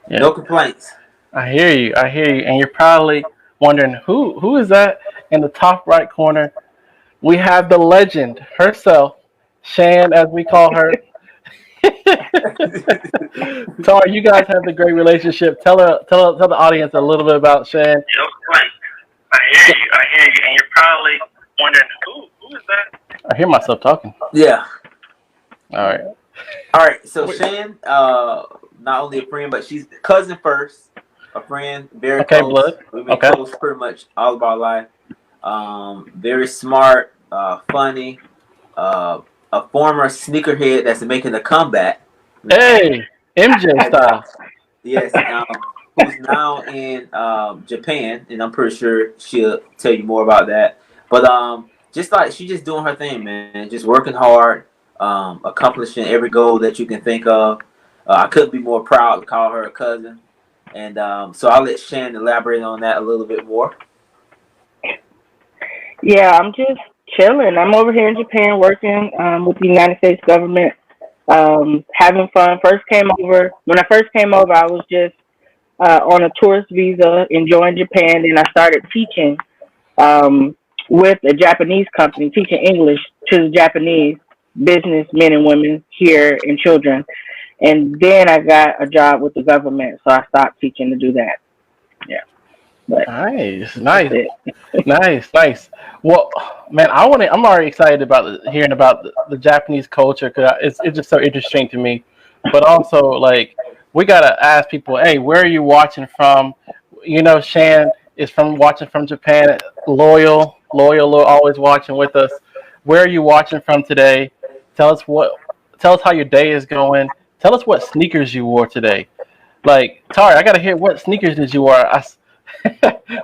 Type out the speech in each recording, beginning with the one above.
Yeah, No complaints. I hear you. I hear you. And you're probably wondering who is that in the top right corner? We have the legend herself, Shan, as we call her. Tar, you guys have the great relationship. Tell the audience a little bit about Shan. No complaints. I hear you. I hear you. And you're probably wondering who is that? I hear myself talking. Yeah. All right. All right. So Shan, not only a friend, but she's cousin first. A friend, very Okay, close. blood. We've been Okay. close pretty much all of our life. Very smart, funny, a former sneakerhead that's making a comeback. Hey, MJ And, style. yes, who's now in Japan, and I'm pretty sure she'll tell you more about that. But just like she's just doing her thing, man. Just working hard, accomplishing every goal that you can think of. I couldn't be more proud to call her a cousin, and so I'll let Shannon elaborate on that a little bit more. Yeah, I'm just chilling. I'm over here in Japan working with the United States government, having fun. When I first came over, I was just on a tourist visa, enjoying Japan. Then I started teaching um, with a Japanese company, teaching English to the Japanese business men and women here and children. And then I got a job with the government, so I stopped teaching to do that. Yeah, but Nice, that's nice, it. nice. Well, man, I'm already excited about hearing about the Japanese culture because it's just so interesting to me. But also, like, we gotta ask people, hey, where are you watching from? You know, Shan is from watching from Japan. Loyal, always watching with us. Where are you watching from today? Tell us what. Tell us how your day is going. Tell us what sneakers you wore today. Like, Tari, I gotta hear what sneakers did you wear.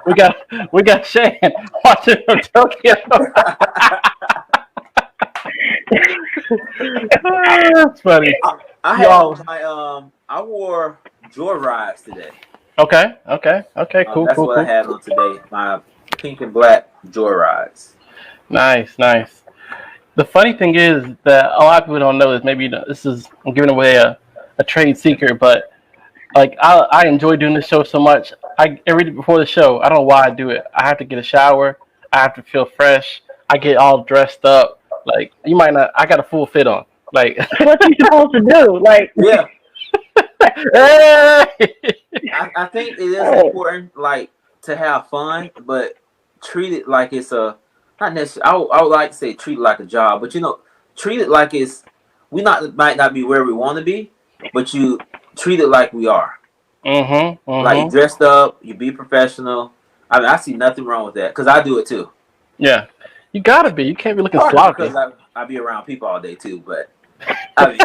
we got we got Shan watching from Tokyo. That's funny. I Y'all. have my I wore Joyrides today. Okay. That's what I Cool. have on today. My pink and black Joyrides. Nice. The funny thing is that a lot of people don't know this. Maybe this is I'm giving away a trade secret, but like I enjoy doing this show so much. I every before the show, I don't know why I do it. I have to get a shower. I have to feel fresh. I get all dressed up. Like you might not. I got a full fit on. Like, What you supposed to do? Like, Yeah, hey! I think it is oh, important, like to have fun, but treat it like it's a not necessarily. I would like to say treat it like a job, but treat it like it's we not might not be where we want to be, but you treat it like we are. Like Mm-hmm. dressed up, you be professional. I mean, I see nothing wrong with that because I do it too. Yeah. You gotta be. You can't be looking Partly because sloppy. I be around people all day too, but I mean,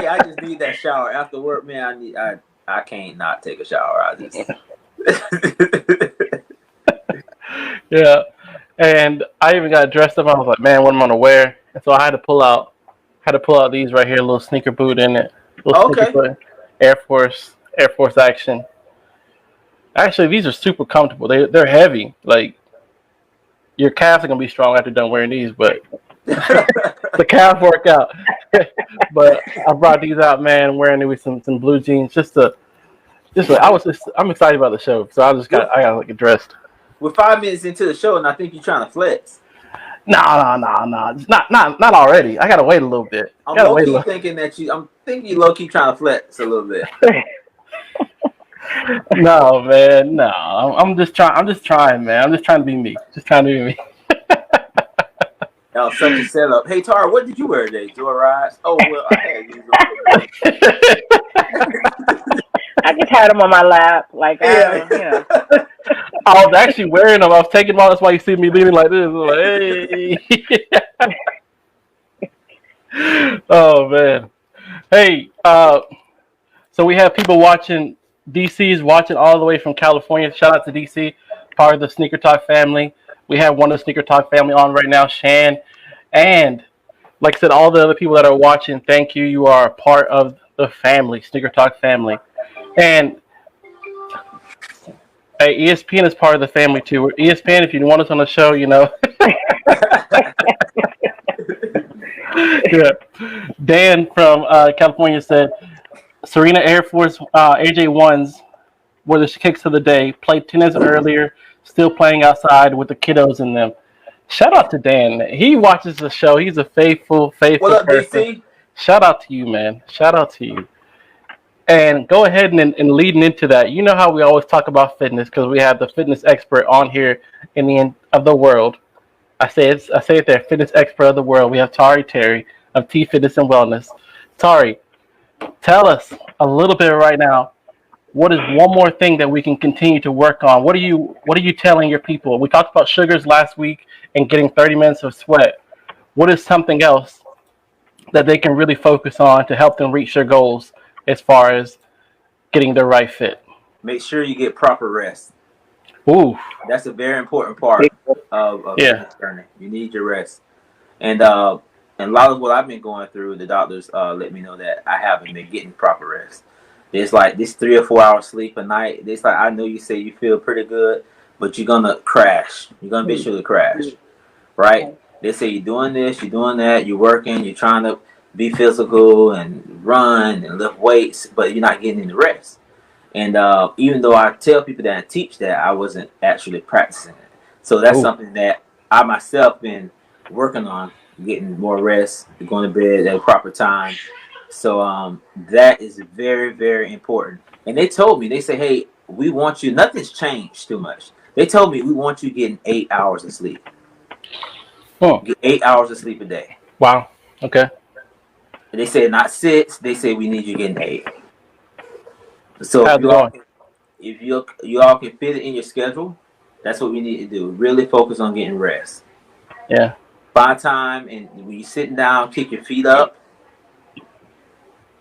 I just need that shower after work, man. I can't not take a shower. I just Yeah. And I even got dressed up. I was like, man, what am I gonna wear? And so I had to pull out these right here, a little sneaker boot in it, little sneaker okay. boot, Air Force action. Actually, these are super comfortable. They're heavy. Like your calves are gonna be strong after done wearing these, but the calf workout. But I brought these out, man, wearing it with some blue jeans, I'm excited about the show, so We're, I got like dressed. we're 5 minutes into the show, and I think you're trying to flex. No. Not already. I gotta wait a little bit. I'm Gotta low wait a key little. thinking that I'm thinking you low key trying to flex a little bit. No, man, no. I'm just trying. I'm just trying, man. I'm just trying to be me. Just trying to be me. That was such a setup. Hey Tara, what did you wear today? Joy rides? Oh well, I had these on. I just had them on my lap. Like, Yeah. I was actually wearing them. I was taking them off. That's why you see me leaning like this. I'm like, hey. Oh man. Hey. So we have people watching. DC's watching all the way from California. Shout out to DC, part of the Sneaker Talk family. We have one of the Sneaker Talk family on right now, Shan, and like I said, all the other people that are watching. Thank you. You are a part of the family, Sneaker Talk family, and hey, ESPN is part of the family too. ESPN, if you want us on the show, yeah. Dan from California said, Serena Air Force AJ1s were the kicks of the day. Played tennis earlier, still playing outside with the kiddos in them. Shout out to Dan. He watches the show. He's a faithful What up, person. DC? Shout out to you, man. Shout out to you. And go ahead and leading into that, you know how we always talk about fitness because we have the fitness expert on here in the end of the world. I say it there, fitness expert of the world. We have Terry of T Fitness and Wellness. Tari, tell us a little bit right now. What is one more thing that we can continue to work on? What are you telling your people? We talked about sugars last week and getting 30 minutes of sweat. What is something else that they can really focus on to help them reach their goals as far as getting the right fit? Make sure you get proper rest. Ooh, That's a very important part of yeah, fitness journey. You need your rest. And a lot of what I've been going through, the doctors let me know that I haven't been getting proper rest. It's like this 3 or 4 hours sleep a night. It's like I know you say you feel pretty good, but you're gonna crash. You're gonna be sure to crash, right? They say you're doing this, you're doing that, you're working, you're trying to be physical and run and lift weights, but you're not getting any rest. And even though I tell people that I teach that, I wasn't actually practicing it. So that's ooh, something that I myself been working on, getting more rest, going to bed at a proper time. So that is very, very important. And they told me, they say, hey, we want you, nothing's changed too much. They told me we want you getting 8 hours of sleep. oh, Get 8 hours of sleep a day. wow, okay, And they said not 6, they say we need you getting 8. So how's it going? if you all can fit it in your schedule, that's what we need to do. Really focus on getting rest. Yeah, Find time, and when you're sitting down, kick your feet up.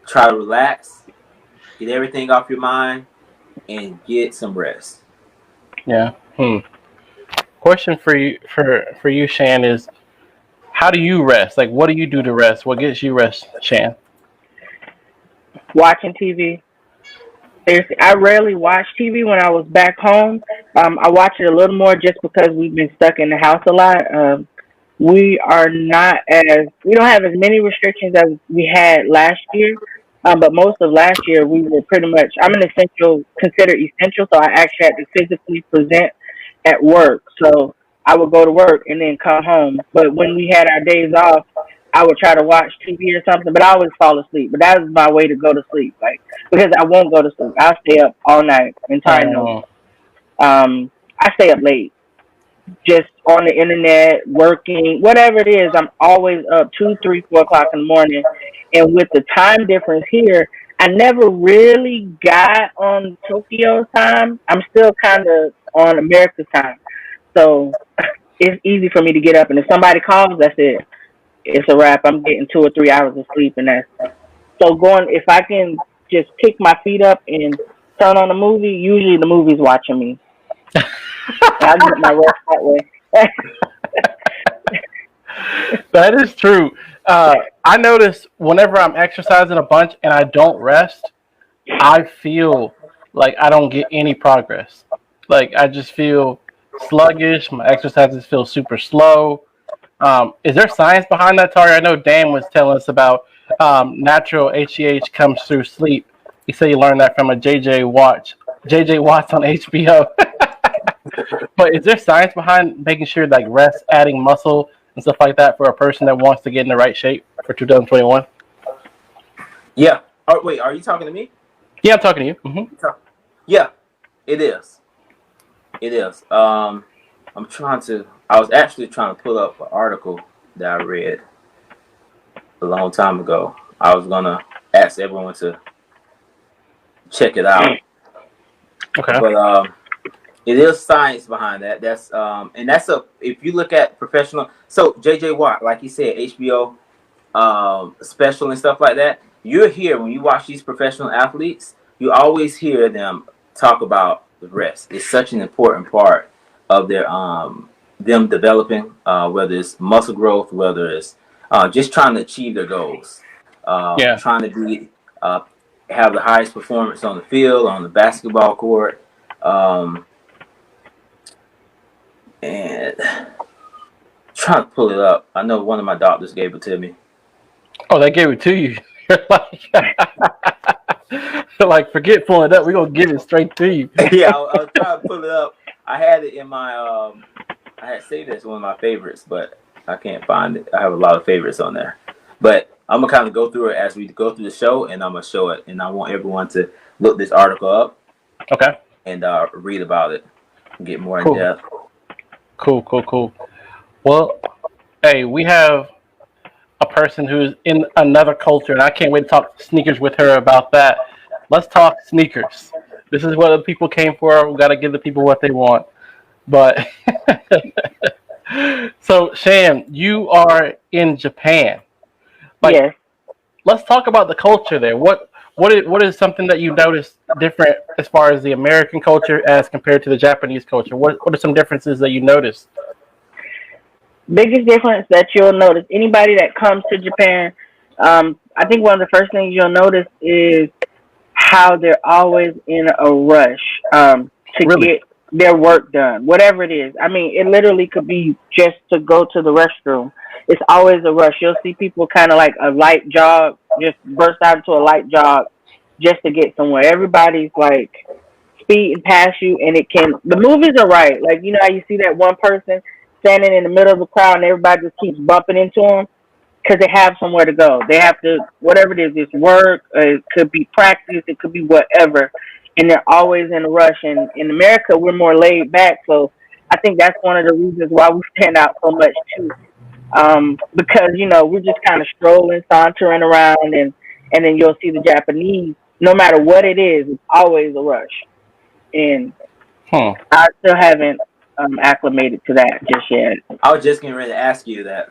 Try to relax, get everything off your mind, and get some rest. yeah. Question for you, Shan, is how do you rest? Like, what do you do to rest? What gets you rest, Shan? Watching TV. Seriously, I rarely watch TV when I was back home. I watch it a little more just because we've been stuck in the house a lot. We don't have as many restrictions as we had last year. But most of last year we were pretty much, I'm an essential, considered essential, so I actually had to physically present at work. So I would go to work and then come home. But when we had our days off, I would try to watch TV or something, but I always fall asleep. But that was my way to go to sleep, like, because I won't go to sleep. I'll stay up all night. Entire knows. Um, I stay up late, just on the internet, working, whatever it is. I'm always up 2, 3, 4 o'clock in the morning. And with the time difference here, I never really got on Tokyo time. I'm still kind of on America's time. So it's easy for me to get up. And if somebody calls, that's it. It's a wrap. I'm getting 2 or 3 hours of sleep. And that's so if I can just pick my feet up and turn on a movie, usually the movie's watching me. I get my rest that way. that is true. I notice whenever I'm exercising a bunch and I don't rest, I feel like I don't get any progress. Like I just feel sluggish. My exercises feel super slow. Is there science behind that, Tari? I know Dan was telling us about natural HGH comes through sleep. He said you learned that from a JJ Watts on HBO. But is there science behind making sure like rest, adding muscle and stuff like that for a person that wants to get in the right shape for 2021? Yeah. Oh, wait, are you talking to me? Yeah, I'm talking to you. Mm-hmm. Yeah, it is. It is. I was actually trying to pull up an article that I read a long time ago. I was gonna ask everyone to check it out. Okay. But it is science behind that. If you look at professional, so JJ Watt, like he said, HBO special and stuff like that. You're here when you watch these professional athletes. You always hear them talk about the rest. It's such an important part of their them developing, whether it's muscle growth, whether it's just trying to achieve their goals, Yeah. trying to be have the highest performance on the field, on the basketball court. And trying to pull it up. I know one of my doctors gave it to me. Oh, they gave it to you. Like, forget pulling it up. We're gonna give it straight to you. Yeah, I was trying to pull it up. I had it in my I had saved it as one of my favorites, but I can't find it. I have a lot of favorites on there, but I'm gonna kind of go through it as we go through the show, and I'm gonna show it, and I want everyone to look this article up Okay. and read about it and get more in Cool. depth. Cool. Well, hey, we have a person who's in another culture, and I can't wait to talk sneakers with her about that. Let's talk sneakers. This is what the people came for. We got to give the people what they want. But so, Shan, you are in Japan. Like, Yes. let's talk about the culture there. What is something that you noticed different as far as the American culture as compared to the Japanese culture? What are some differences that you noticed? Biggest difference that you'll notice, anybody that comes to Japan, I think one of the first things you'll notice is how they're always in a rush to Really? get their work done, whatever it is. I mean, it literally could be just to go to the restroom. It's always a rush. You'll see people kind of like a light jog, just burst out into a light jog just to get somewhere. Everybody's like speeding past you, and the movies are right. Like, you know how you see that one person standing in the middle of the crowd and everybody just keeps bumping into them because they have somewhere to go. They have to, whatever it is, it's work, it could be practice, it could be whatever. And they're always in a rush. And in America, we're more laid back. So I think that's one of the reasons why we stand out so much too. Because, you know, we're just kind of strolling, sauntering around, and then you'll see the Japanese, no matter what it is, it's always a rush. And Hmm. I still haven't acclimated to that just yet. I was just getting ready to ask you that.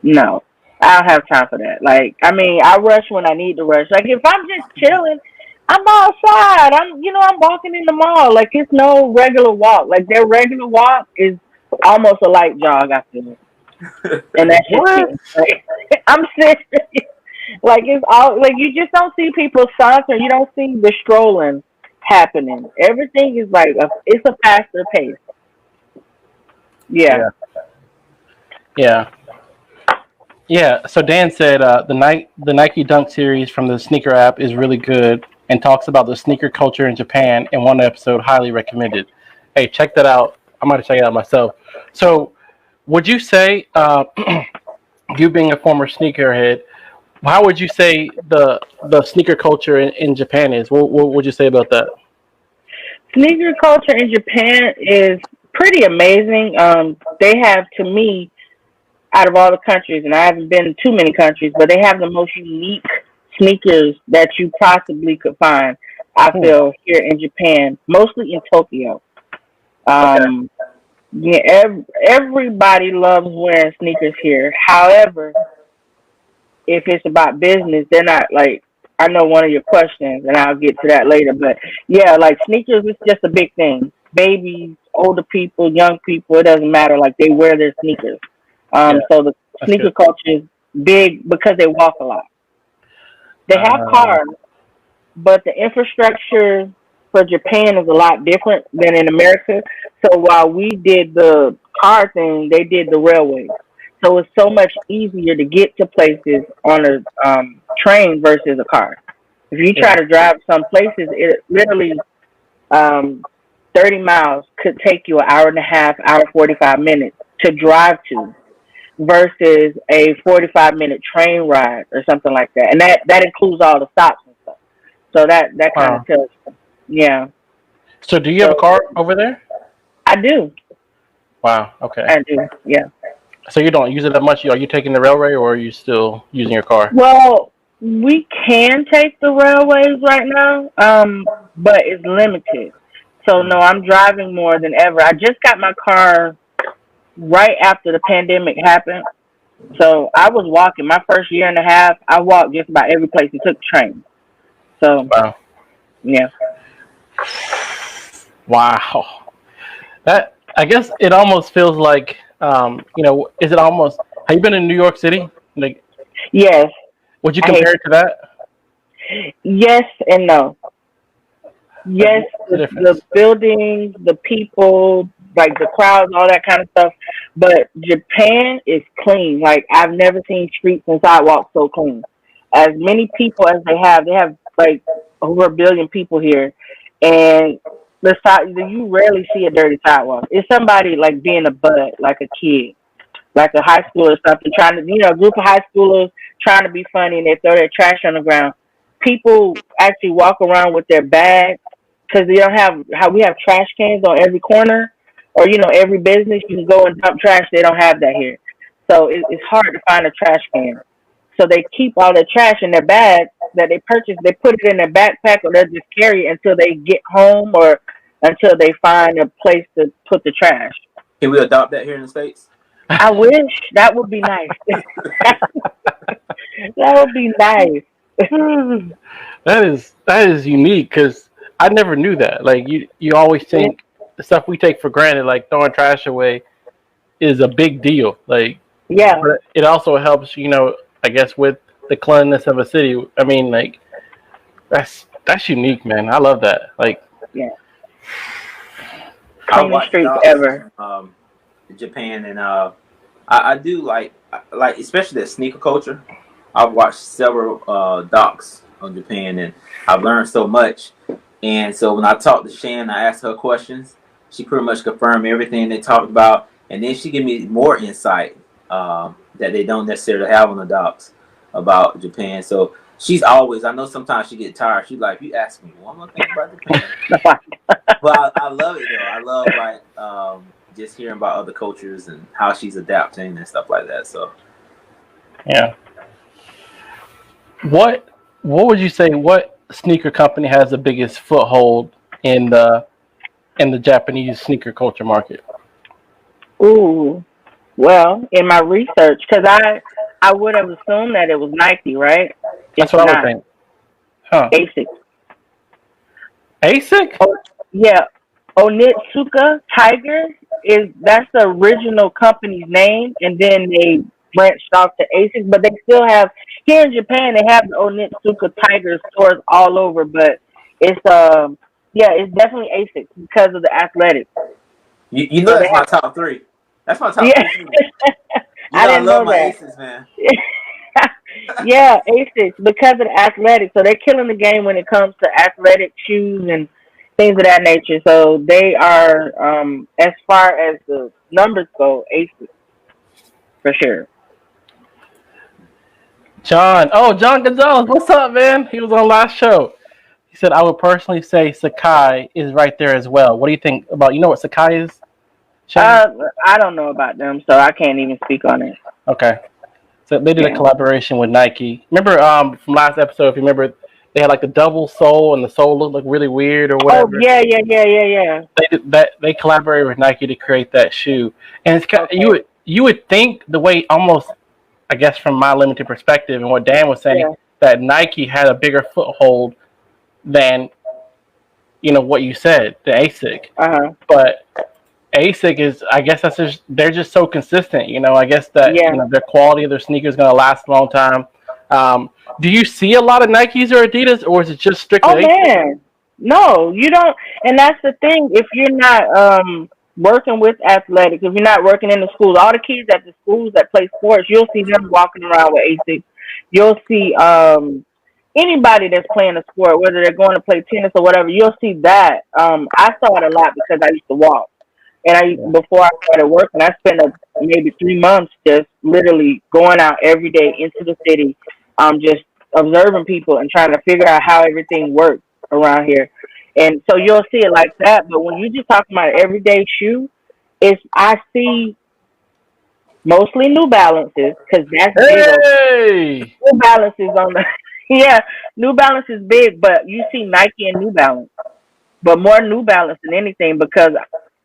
No, I don't have time for that. Like, I mean, I rush when I need to rush. Like, if I'm just chilling, I'm outside. I'm walking in the mall. Like, it's no regular walk. Like, their regular walk is almost a light jog, I feel. And that's just What? me. Like, I'm serious. Like, it's all, like, you just don't see people sauntering. You don't see the strolling happening. Everything is like, it's a faster pace. Yeah. Yeah. Yeah. So Dan said the Nike Dunk series from the sneaker app is really good and talks about the sneaker culture in Japan in one episode. Highly recommended. Hey, check that out. I might check it out myself. So, would you say, you being a former sneakerhead, how would you say the sneaker culture in Japan is? What would you say about that? Sneaker culture in Japan is pretty amazing. They have, to me, out of all the countries, and I haven't been to too many countries, but they have the most unique sneakers that you possibly could find. I feel here in Japan, mostly in Tokyo. Okay. Yeah, everybody loves wearing sneakers here. However, if it's about business, they're not like, I know one of your questions, and I'll get to that later. But yeah, like sneakers is just a big thing. Babies, older people, young people, it doesn't matter. Like they wear their sneakers. Yeah, So the that's sneaker good. culture is big because they walk a lot. They have Uh, cars, but the infrastructure for Japan is a lot different than in America. So while we did the car thing, they did the railway. So it's so much easier to get to places on a train versus a car. If you try yeah. to drive some places, it literally um, 30 miles could take you an hour and a half, hour 45 minutes to drive to versus a 45-minute train ride or something like that. And that includes all the stops and stuff. So that kind of Wow. tells you. Yeah. So, do you have a So car over there? I do. Wow. Okay. I do. Yeah. So you don't use it that much. Are you taking the railway, or are you still using your car? Well, we can take the railways right now, but it's limited. So no, I'm driving more than ever. I just got my car right after the pandemic happened. So I was walking. My first year and a half, I walked just about every place and took the train. So Wow. yeah. Wow. That, I guess it almost feels like, is it almost? Have you been in New York City? Like, Yes. would you I hate compare it to that? yes and no. Like, Yes, what's the the difference? buildings, the people, like the crowds, all that kind of stuff. But Japan is clean. Like I've never seen streets and sidewalks so clean. As many people as they have like over 1 billion people here, and you rarely see a dirty sidewalk. It's somebody like being a butt, like a kid, like a high schooler or something, trying to, a group of high schoolers trying to be funny, and they throw their trash on the ground. People actually walk around with their bags because they don't have how we have trash cans on every corner, or every business you can go and dump trash. They don't have that here, so it's hard to find a trash can. So they keep all their trash in their bags that they purchase. They put it in their backpack, or they'll just carry it until they get home, or until they find a place to put the trash. Can we adopt that here in the States? I wish. That would be nice. That would be nice. That is unique because I never knew that. Like you always think the stuff we take for granted, like throwing trash away, is a big deal. Like, yeah, but it also helps, I guess, with the cleanliness of a city. I mean, like, that's unique, man. I love that. Like, yeah, cleanest streets ever. Japan, and I do like especially the sneaker culture. I've watched several docs on Japan, and I've learned so much. And so when I talked to Shannon, I asked her questions. She pretty much confirmed everything they talked about, and then she gave me more insight that they don't necessarily have on the docs about Japan. So she's always, I know sometimes she gets tired. She's like, you ask me one more thing about Japan. But I love it though. I love just hearing about other cultures and how she's adapting and stuff like that. So yeah. What would you say? What sneaker company has the biggest foothold in the Japanese sneaker culture market? Ooh, well, in my research, because I would have assumed that it was Nike, right? That's what I would think. Huh? ASIC. ASIC? Oh, yeah, Onitsuka Tiger that's the original company's name, and then they branched off to ASIC, but they still have here in Japan. They have the Onitsuka Tiger stores all over, but it's it's definitely ASIC because of the athletics. You know, that's my top three. That's my top three. I didn't know love my that. ASICs, man. Yeah, ASICs because of the athletics. So they're killing the game when it comes to athletic shoes and things of that nature. So they are, as far as the numbers go, ASICs for sure. John Gonzalez, what's up, man? He was on last show. He said, I would personally say Sacai is right there as well. What do you think about, what Sacai is? I don't know about them, so I can't even speak on it. Okay. So they did a collaboration with Nike. Remember from last episode, if you remember, they had like the double sole and the sole looked like really weird or whatever. Oh, yeah. They did that. They collaborated with Nike to create that shoe. And it's kind of, you would think the way almost, I guess from my limited perspective and what Dan was saying, that Nike had a bigger foothold than, what you said, the ASIC. Uh-huh. But ASIC is, I guess they're just so consistent. I guess that their quality of their sneakers is going to last a long time. Do you see a lot of Nikes or Adidas, or is it just strictly ASIC? Man, no, you don't. And that's the thing. If you're not working with athletics, if you're not working in the schools, all the kids at the schools that play sports, you'll see them walking around with ASIC. You'll see anybody that's playing a sport, whether they're going to play tennis or whatever, you'll see that. I saw it a lot because I used to walk. And before I started working, I spent maybe 3 months just literally going out every day into the city, just observing people and trying to figure out how everything works around here. And so you'll see it like that. But when you're just talking about an everyday shoe, I see mostly New Balances because that's big. New Balances on the New Balance is big, but you see Nike and New Balance, but more New Balance than anything because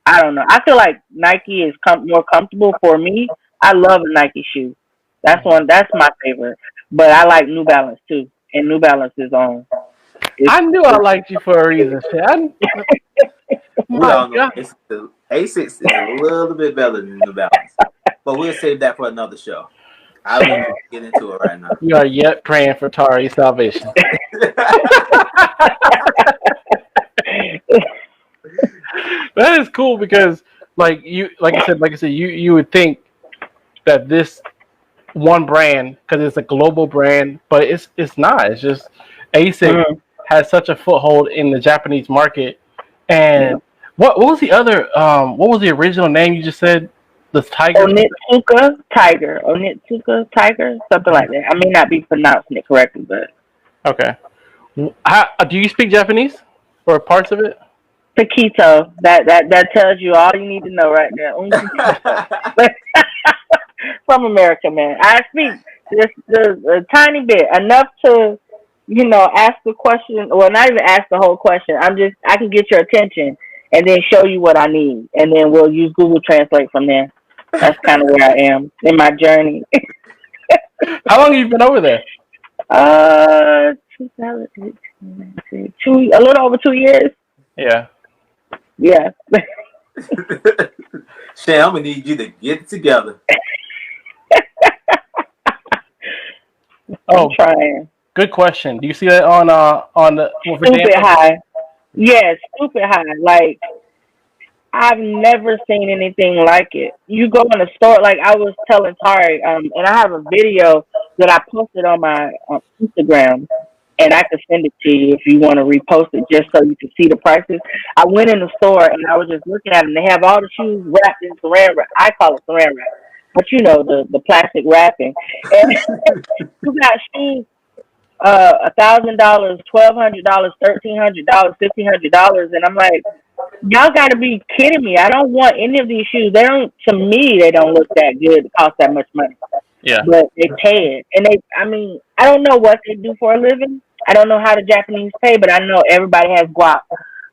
I don't know. I feel like Nike is more comfortable for me. I love a Nike shoe. That's my favorite. But I like New Balance too, and New Balance is on. I knew I liked you for a reason, Shannon. The ASICS is a little bit better than New Balance, but we'll save that for another show. I won't get into it right now. You are yet praying for Tari's salvation. That is cool because, like I said, you would think that this one brand, because it's a global brand, but it's not. It's just ASIC has such a foothold in the Japanese market. And Yeah. what was the other what was the original name you just said? The tiger? Onitsuka Tiger. Onitsuka Tiger? Something like that. I may not be pronouncing it correctly, but Okay. Do you speak Japanese or parts of it? Taquito. That tells you all you need to know right there. Un poquito. From America, man. I speak just a tiny bit, enough to, ask the question. Well, not even ask the whole question. I can get your attention and then show you what I need, and then we'll use Google Translate from there. That's kind of where I am in my journey. How long have you been over there? 2018, a little over 2 years. Yeah. Yeah. Shan, I'm gonna need you to get it together. Oh, I'm trying. good question. Do you see that on the Stupid high. Yeah, stupid high. Like, I've never seen anything like it. You go in a store, like I was telling Tari, and I have a video that I posted on my Instagram, and I could send it to you if you want to repost it, just so you can see the prices. I went in the store and I was just looking at them. They have all the shoes wrapped in saran wrap. I call it saran wrap, but the plastic wrapping. And you got shoes, $1,000, $1,200, $1,300, $1,500, and I'm like, y'all got to be kidding me! I don't want any of these shoes. They don't. To me, they don't look that good to cost that much money. Yeah. But they pay it, and I don't know what they do for a living. I don't know how the Japanese pay, but I know everybody has guap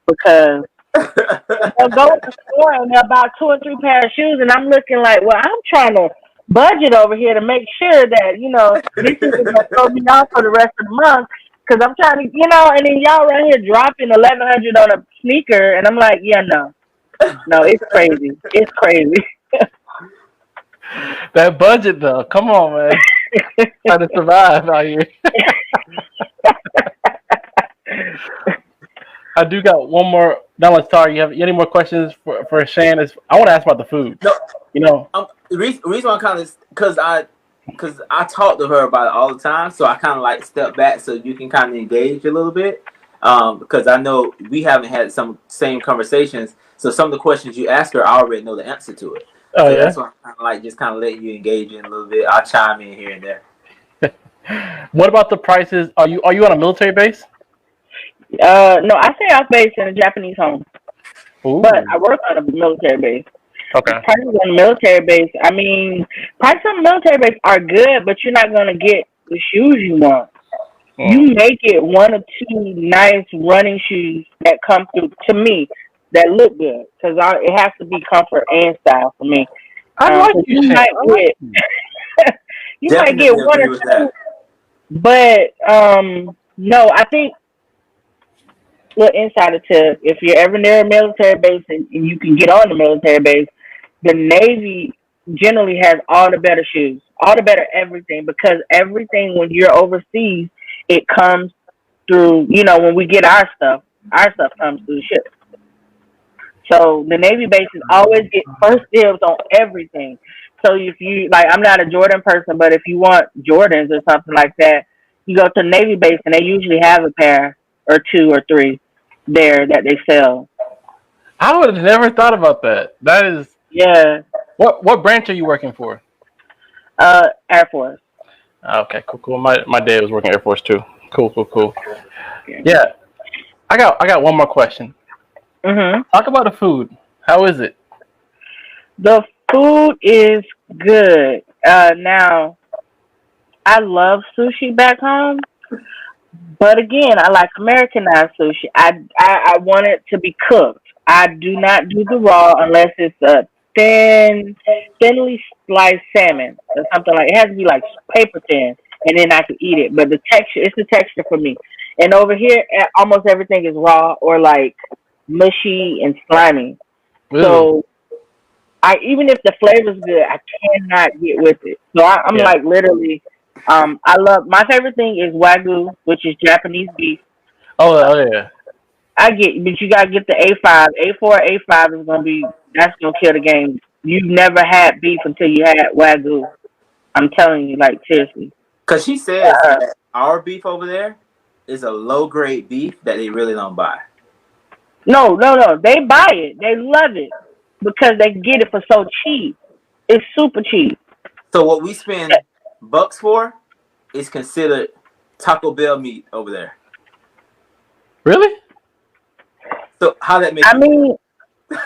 because they'll go to the store and they'll buy 2 or 3 pair of shoes, and I'm looking like, well, I'm trying to budget over here to make sure that this isn't gonna throw me off for the rest of the month. Cause I'm trying to, and then y'all right here dropping 1,100 on a sneaker, and I'm like, yeah, no, it's crazy, it's crazy. That budget though, come on, man. Trying to survive out here. I do got one more. Now let's talk. You have any more questions for Shannon? I want to ask about the food. No, the reason I'm kind of because I talk to her about it all the time, so I kind of like step back so you can kind of engage a little bit. Because I know we haven't had some same conversations, so some of the questions you ask her, I already know the answer to it. Oh, so yeah? That's why I'm kind of letting you engage in a little bit. I'll chime in here and there. What about the prices? Are you on a military base? No, I stay off base in a Japanese home. Ooh. But I work on a military base. Okay. Prices on the military base, prices on the military base are good, but you're not going to get the shoes you want. You may get 1 or 2 nice running shoes that come through, to me, that look good. Because it has to be comfort and style for me. I like you, you might get, you might get 1 or 2. But, no, I think, little insider tip, if you're ever near a military base and you can get on the military base, the Navy generally has all the better shoes, all the better everything, because everything when you're overseas, it comes through, when we get our stuff comes through the ship. So the Navy bases always get first dibs on everything. So if you, I'm not a Jordan person, but if you want Jordans or something like that, you go to the Navy base and they usually have a pair or 2 or 3 there that they sell. I would have never thought about that. That is, yeah. What branch are you working for? Air Force. Okay, cool. My dad was working Air Force too. Cool. Yeah. I got one more question. Talk about the food. How is it? The food is good. Now, I love sushi back home. But again, I like Americanized sushi. I want it to be cooked. I do not do the raw unless it's a thinly sliced salmon or something like. It has to be like paper thin, and then I can eat it. But it's the texture for me. And over here, almost everything is raw or like mushy and slimy. Ooh. So even if the flavor's good, I cannot get with it. So I'm like literally. My favorite thing is Wagyu, which is Japanese beef. Oh yeah. But you gotta get the A5. A4, A5 is that's gonna kill the game. You've never had beef until you had Wagyu. I'm telling you, like seriously. Cause she says that our beef over there is a low grade beef that they really don't buy. No. They buy it. They love it because they get it for so cheap. It's super cheap. So what we spend bucks for is considered Taco Bell meat over there. Really? So how that make I you mean,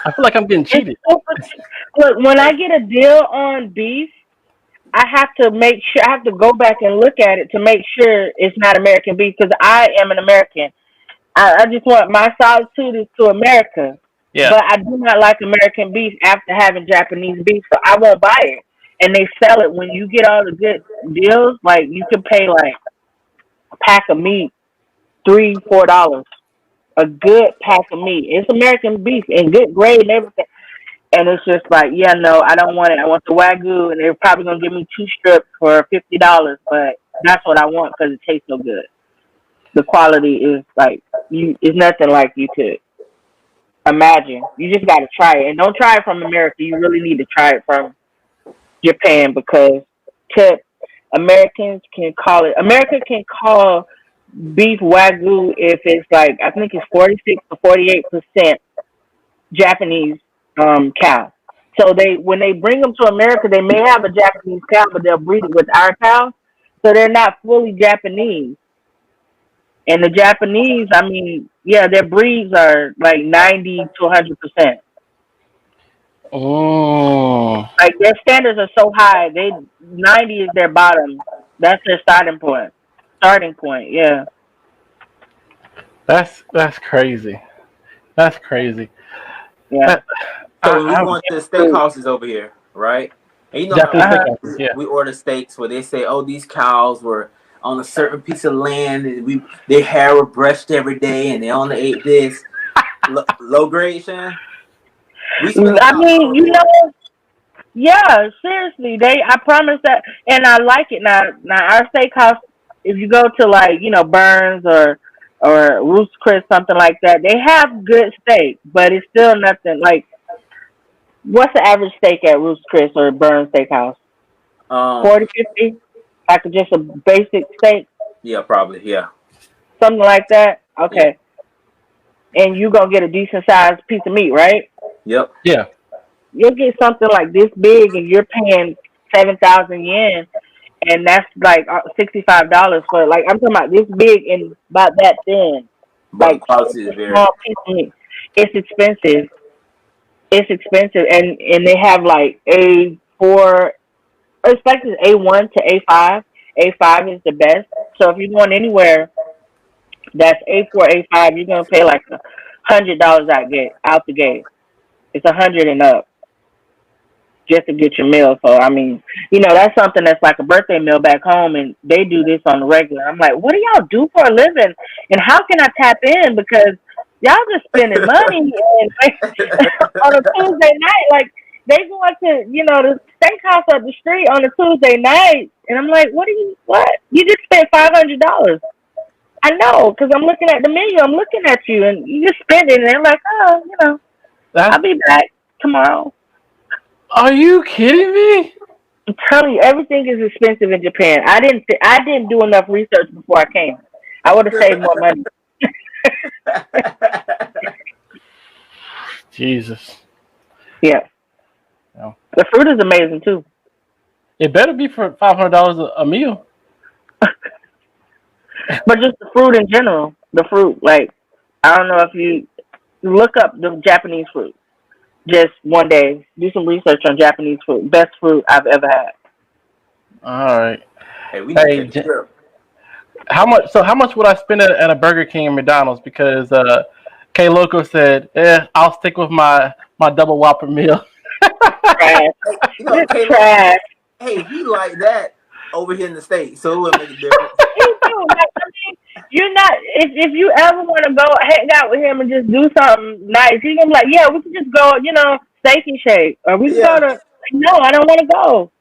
I feel like I'm getting it's cheated. super cheap. Look, when I get a deal on beef, I have to make sure. I have to go back and look at it to make sure it's not American beef because I am an American. I just want my solitude is to America, Yeah. but I do not like American beef after having Japanese beef, so I won't buy it. And they sell it when you get all the good deals. Like you can pay like a pack of meat $3-4. A good pack of meat. It's American beef and good grade and everything. And it's just like, yeah, no, I don't want it. I want the Wagyu, and they're probably gonna give me 2 strips for $50, but that's what I want because it tastes so good. The quality is like it's nothing like you could imagine. You just gotta try it, and don't try it from America. You really need to try it from Japan because tip Americans can call it. America can call beef Wagyu if it's like I think it's 46 to 48% Japanese cow. So they when they bring them to America, they may have a Japanese cow, but they'll breed it with our cows, so they're not fully Japanese. And the Japanese, I mean, yeah, their breeds are like 90 to 100%. Oh, Like their standards are so high, 90 is their bottom. That's their starting point. Starting point, yeah, that's crazy. That's crazy. yeah. That, so when we I go into the steakhouses over here, right? And you know Japanese how steakhouse. Yeah. we order steaks where they say, "Oh, these cows were on a certain piece of land, and their hair were brushed every day, and they only ate this." Low grade, Shan. We spend a I top mean, dollar you for it. know, yeah, seriously, I promise that, and I like it. Now our steakhouse, if you go to like Burns or Roost Chris, something like that, they have good steak, but it's still nothing like what's the average steak at Roost Chris or Burns Steakhouse? Um, 40, 50, like just a basic steak, yeah, probably, yeah, something like that. yeah, Okay, and you gonna get a decent sized piece of meat, right? yep. Yeah. You'll get something like this big, and you're paying 7,000 yen, and that's like $65 for like I'm talking about this big and about that thin, But the like quality such is a very. small piece of meat. It's expensive. It's expensive, and they have like A4, especially A1 to A5. A5 is the best. So if you're going anywhere that's A4, A5, you're gonna pay like $100 out the gate. It's 100 and up just to get your meal. So I mean, that's something that's like a birthday meal back home, and they do this on the regular. I'm like, what do y'all do for a living, and how can I tap in because y'all just spending money and on a Tuesday night, like they going to the steakhouse up the street on a Tuesday night, and I'm like, what you just spent $500. I know because I'm looking at the menu, I'm looking at you, and you just spend it, and they're like, oh, I'll That's. be back tomorrow. Are you kidding me? I'm telling you, everything is expensive in Japan. I didn't do enough research before I came. I would have saved more money. Jesus. Yeah. No. The fruit is amazing too. It better be for $500 a meal. But just the fruit in general. The fruit, like I don't know if you look up the Japanese fruit. Just one day, do some research on Japanese fruit. Best fruit I've ever had. All right. Hey, we need to take a trip. How much would I spend at a Burger King or McDonald's? Because K Loco said, I'll stick with my double Whopper meal. Trash. You know, It's Caleb, trash. hey, he like that over here in the States, so it wouldn't make a difference. Me too. Like, I mean, you're not. If you ever want to go hang out with him and just do something nice, he's gonna be like, yeah, we can just go, Steak and Shake, or we can go Yeah. to. Like, no, I don't want to go.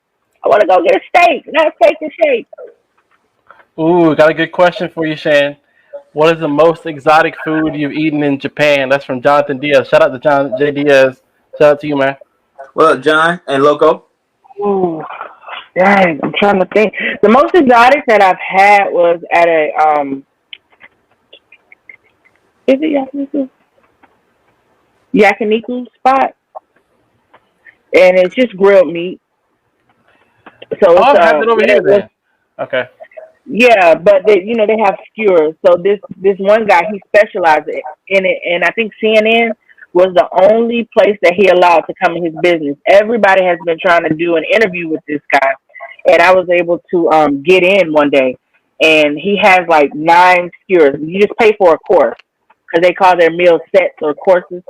I want to go get a steak, not Steak and Shake. Ooh, got a good question for you, Shan. What is the most exotic food you've eaten in Japan? That's from Jonathan Diaz. Shout out to John J. Diaz. Shout out to you, man. Well, John and Loco. Ooh, dang, I'm trying to think. The most exotic that I've had was at a Is it Yakiniku? Yakiniku spot, and it's just grilled meat. So Oh, it's I have it over here then. Okay. yeah, but they have skewers. So this one guy, he specialized in it, and I think CNN was the only place that he allowed to come in his business. Everybody has been trying to do an interview with this guy, and I was able to get in one day. And he has like 9 skewers. You just pay for a course because they call their meals sets or courses.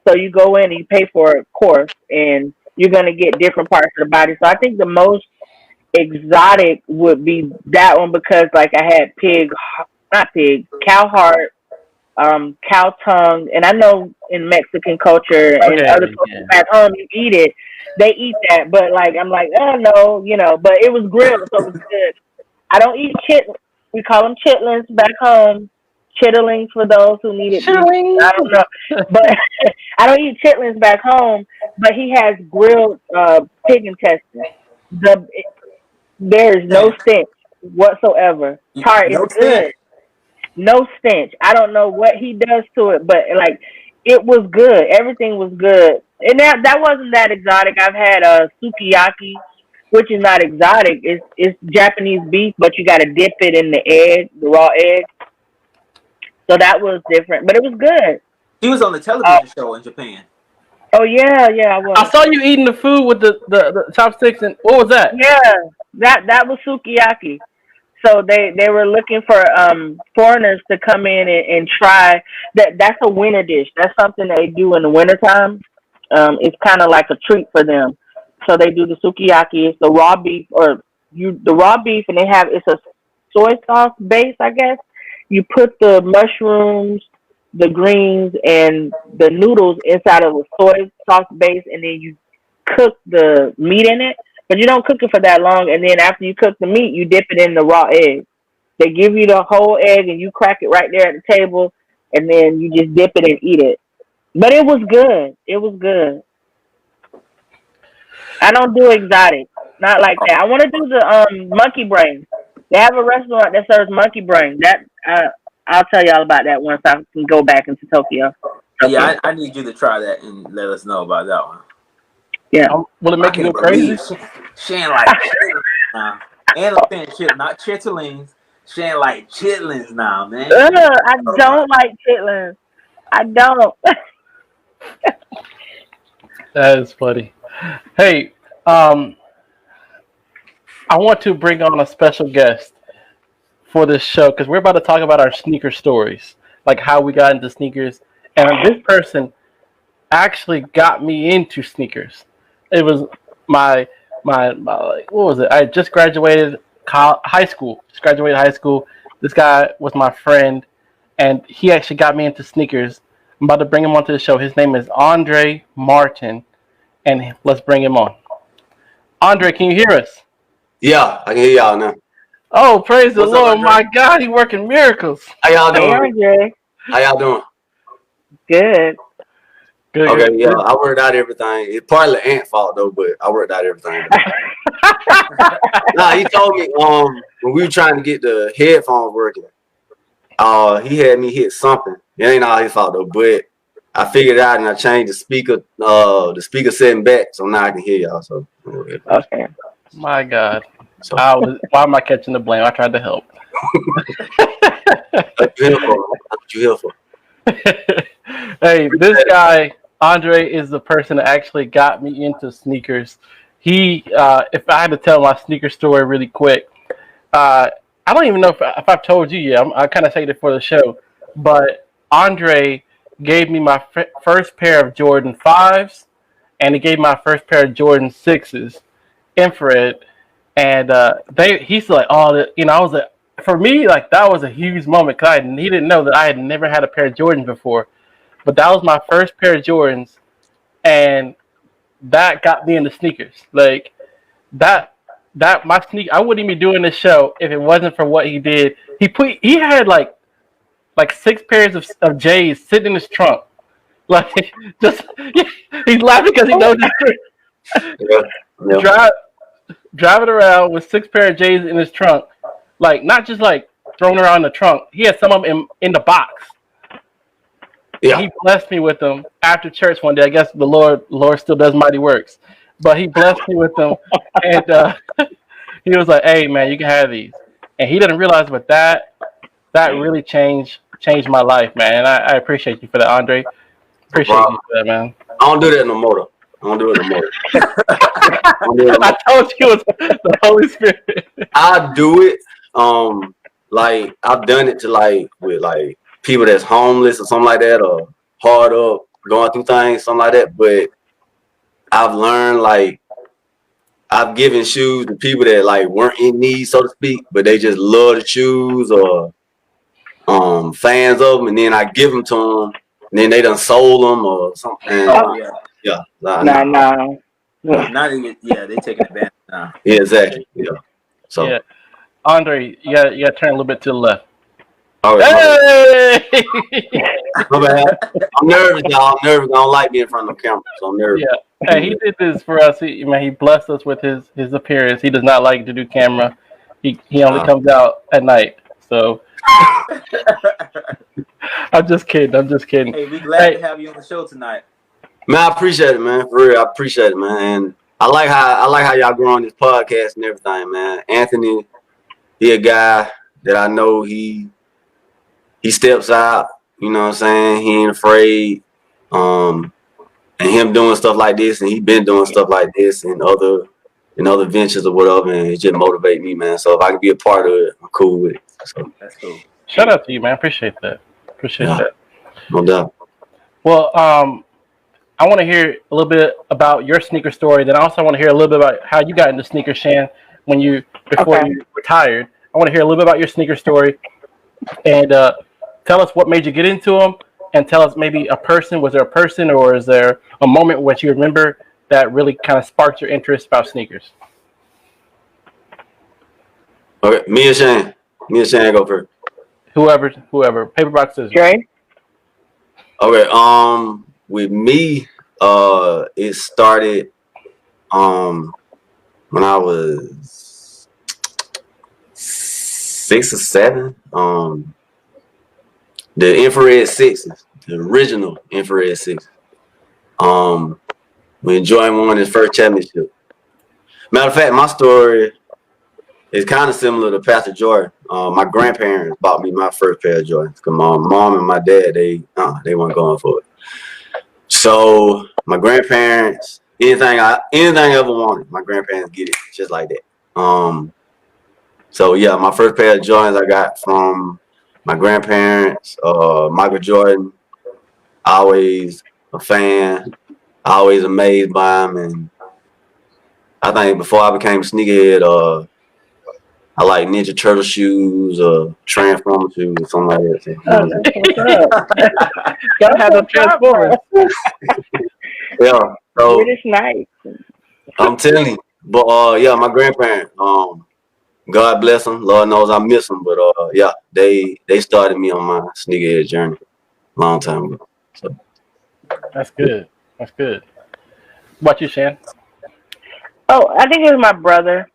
So you go in and you pay for a course, and you're gonna get different parts of the body. So I think the most exotic would be that one because like I had not pig, cow heart, cow tongue, and I know in Mexican culture and Okay. other cultures back home you eat it, they eat that, but like I'm like, oh no, but it was grilled, so it was good. I don't eat we call them chitlins back home. Chitterlings for those who need it. Chilling. I don't know, but I don't eat chitlins back home. But he has grilled pig intestine. There is no stench whatsoever. Tart is No good. stench. No stench. I don't know what he does to it, but like it was good. Everything was good. And that wasn't that exotic. I've had sukiyaki, which is not exotic. It's Japanese beef, but you gotta dip it in the raw egg. So that was different. But it was good. He was on the television show in Japan. Oh yeah, I I was. saw you eating the food with the chopsticks, and what was that? Yeah. That was sukiyaki. So they were looking for foreigners to come in and try that. That's a winter dish. That's something they do in the wintertime. It's kind of like a treat for them. So they do the sukiyaki. It's the raw beef the raw beef, and it's a soy sauce base, I guess. You put the mushrooms, the greens, and the noodles inside of a soy sauce base, and then you cook the meat in it. But you don't cook it for that long, and then after you cook the meat, you dip it in the raw egg. They give you the whole egg, and you crack it right there at the table, and then you just dip it and eat it. But it was good. It was good. I don't do exotic, not like that. I want to do the monkey brain. They have a restaurant that serves monkey brain. I'll tell y'all about that once I can go back into Tokyo. Yeah, I need you to try that and let us know about that one. Yeah. Will it make you go crazy? Shan like chitlins now. And I'm saying shit, not chitterlings. Shan like chitlins now, man. I don't like chitlins. I don't. That is funny. Hey, I want to bring on a special guest for this show because we're about to talk about our sneaker stories, like how we got into sneakers. And this person actually got me into sneakers. It was my what was it? I just graduated high school. Just graduated high school. This guy was my friend, and he actually got me into sneakers. I'm about to bring him onto the show. His name is Andre Martin, and let's bring him on. Andre, can you hear us? Yeah, I can hear y'all now. Oh, praise the What's up, Lord! Andre? My God, he working miracles. How y'all Hey, doing? RJ. How y'all doing? Good. Good. Okay, Good. yeah, I worked out everything. It's partly Ant's fault though, but I worked out everything. Nah, he told me when we were trying to get the headphones working, he had me hit something. It ain't all his fault though, but I figured it out and I changed the speaker setting back, so now I can hear y'all. So Okay. My God. So Why am I catching the blame? I tried to help. what you here for? Hey, this guy, Andre, is the person that actually got me into sneakers. He, if I had to tell my sneaker story really quick, I don't even know if I've told you yet. I kind of saved it for the show. But Andre gave me my first pair of Jordan 5s, and he gave me my first pair of Jordan 6s, infrared. And he's like, oh, I was like, for me, like that was a huge moment because he didn't know that I had never had a pair of Jordans before. But that was my first pair of Jordans, and that got me into sneakers. Like my sneak, I wouldn't even be doing this show if it wasn't for what he did. He had like 6 pairs of J's sitting in his trunk. Like just he's laughing because he knows it's true. Driving around with 6 pair of J's in his trunk, like not just like thrown around in the trunk. He had some of them in the box. Yeah. He blessed me with them after church one day. I guess the Lord still does mighty works, but he blessed me with them, and he was like, "Hey, man, you can have these." And he didn't realize, but that really changed my life, man. And I appreciate you for that, Andre. No Appreciate problem. you for that, man. I don't do that no more though. I don't do it no more. I don't do it no I more. told you it was the Holy Spirit. I do it. Like I've done it to like with like people that's homeless or something like that, or hard up, going through things, something like that. But I've learned like I've given shoes to people that like weren't in need, so to speak, but they just love the shoes or fans of them, and then I give them to them, and then they done sold them or something. Oh yeah. Yeah, Nah. Not even. Yeah, they taking advantage now. yeah, exactly. Yeah. So, Yeah, Andre, you got to turn a little bit to the left. all right, Hey! my bad. I'm nervous, y'all. I'm nervous. I don't like being in front of the camera, so I'm nervous. Yeah. Hey, he did this for us. He blessed us with his appearance. He does not like to do camera. He only comes out at night. So I'm just kidding. Hey, we glad to have you on the show tonight. Man, I appreciate it, man. For real, I appreciate it, man. And I like how y'all growing this podcast and everything, man. Anthony, he a guy that I know he steps out. You know what I'm saying? He ain't afraid. And him doing stuff like this, and he been doing stuff like this and other ventures or whatever, and it just motivate me, man. So if I can be a part of it, I'm cool with it. So That's cool. Shout out to you, man. Appreciate that. That. No doubt. Well, I want to hear a little bit about your sneaker story. Then I also want to hear a little bit about how you got into sneakers, Shan, before you retired. I want to hear a little bit about your sneaker story, and tell us what made you get into them, and tell us maybe was there a person or is there a moment which you remember that really kind of sparked your interest about sneakers? Okay, me and Shan go first. Whoever, paper, rock, scissors. Dre? Okay, with me, it started when I was 6 or 7. The infrared 6s, the original infrared 6. We enjoyed one his first championship. Matter of fact, my story is kind of similar to Pastor Jordan. My grandparents bought me my first pair of Jordans because my mom and my dad they weren't going for it. So my grandparents, anything I ever wanted, my grandparents get it just like that. So yeah, my first pair of Jordans I got from my grandparents. Michael Jordan, always a fan, always amazed by him, and I think before I became a sneakerhead, I like Ninja Turtle shoes or Transformer shoes or something like that. Gotta have them Transformers. Yeah, so British night. I'm telling you, but yeah, my grandparents, God bless them. Lord knows I miss them, but yeah, they started me on my sneakerhead journey a long time ago. So that's good. That's good. What about you, Shan? Oh, I think it was my brother.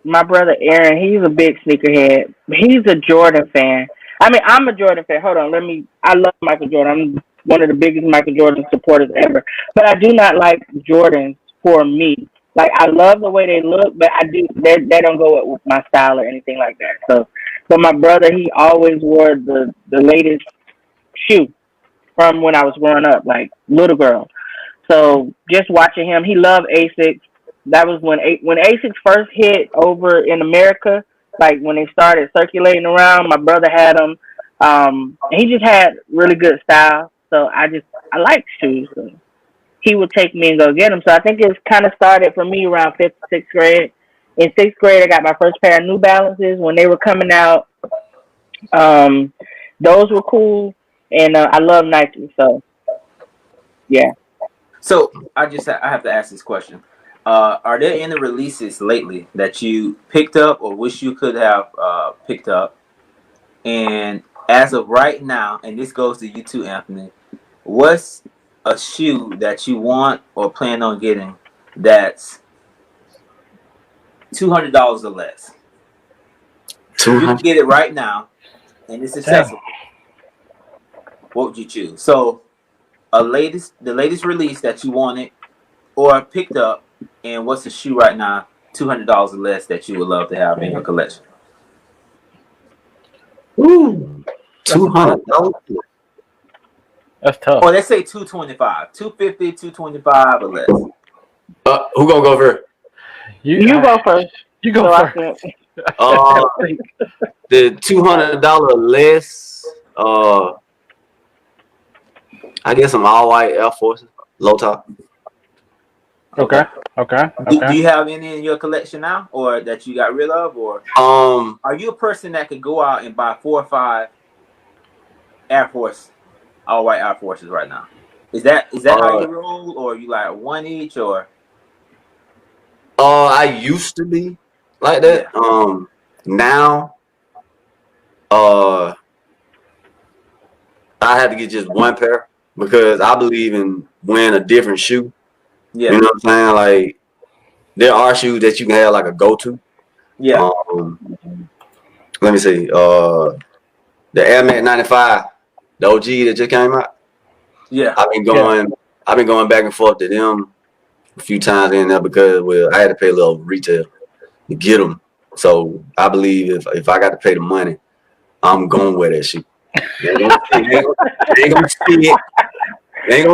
My brother Aaron, he's a big sneakerhead. He's a Jordan fan. I mean, I'm a Jordan fan. Hold on, I love Michael Jordan. I'm one of the biggest Michael Jordan supporters ever. But I do not like Jordans for me. Like, I love the way they look, but they don't go with my style or anything like that. So, but my brother, he always wore the latest shoe from when I was growing up, like little girl. So just watching him, he loved Asics. That was when Asics first hit over in America, like when they started circulating around. My brother had them. He just had really good style. So I liked shoes. So he would take me and go get them. So I think it kind of started for me around 5th, 6th grade. In 6th grade, I got my first pair of New Balances when they were coming out. Those were cool, and I love Nike. So yeah. So I have to ask this question. Are there any releases lately that you picked up or wish you could have picked up? And as of right now, and this goes to you too, Anthony, what's a shoe that you want or plan on getting that's $200 or less? You can get it right now, and it's accessible. what would you choose? So, the latest release that you wanted or picked up, and what's the shoe right now, $200 or less, that you would love to have in your collection? Ooh, $200. That's tough. Or let's say 225, 250, 225 or less. Who gonna go first? You go first. You go So I first. can- The $200 less. I guess some all white Air Forces, low top. Okay. Do you have any in your collection now, or that you got rid of, or are you a person that could go out and buy 4 or 5 Air Force, all white Air Forces right now? Is that how you roll, or you like one each, or? I used to be like that. Yeah. Now, I had to get just one pair because I believe in wearing a different shoe. Yeah. You know what I'm saying? Like, there are shoes that you can have like a go-to. Yeah. Let me see. The Air Max 95, the OG that just came out. Yeah. I've been going back and forth to them a few times in there because I had to pay a little retail to get them. So I believe if I got to pay the money, I'm gonna wear that shoe. Ain't gonna see it. Ain't gonna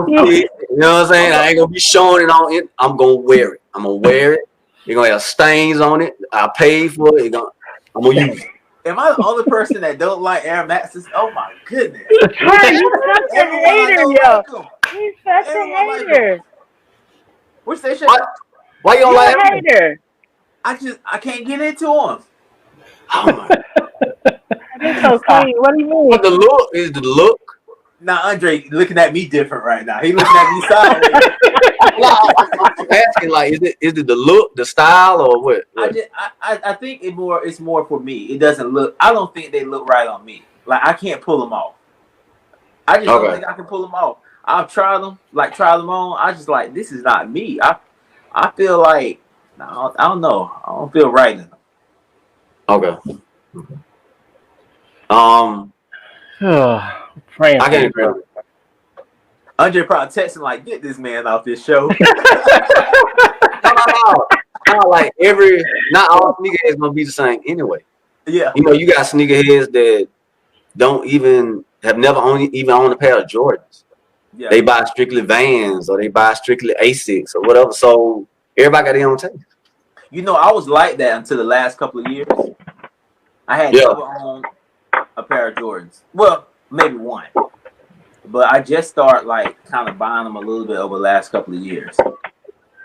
see it. You know what I'm saying? I ain't gonna be showing it on it. I'm gonna wear it. I'm gonna wear it. You're gonna have stains on it. I paid for it. I'm gonna use it. Am I the only person that don't like Air Maxes? Oh my goodness! Hey, you such a hater, yo. You such a hater. Which they should. Why you don't You're like a hater. I can't get into them. Oh my. It's so clean. What do you mean? But the look is the look. Now Andre looking at me different right now. He looking at me sideways. I'm asking, like, is it the look, the style, or what? I think it's more for me. It doesn't look. I don't think they look right on me. Like, I can't pull them off. I just don't think I can pull them off. I've tried them on. I just like, this is not me. I feel like, I don't know. I don't feel right in them. Okay. Praying. I can't agree. Andre probably texting like, get this man off this show. No, like not all sneakerheads gonna be the same anyway. Yeah. You know, you got sneakerheads that have never owned a pair of Jordans. Yeah. They buy strictly Vans or they buy strictly Asics or whatever. So everybody got their own taste. You know, I was like that until the last couple of years. I had never owned a pair of Jordans. Well, maybe one. But I just started like kind of buying them a little bit over the last couple of years.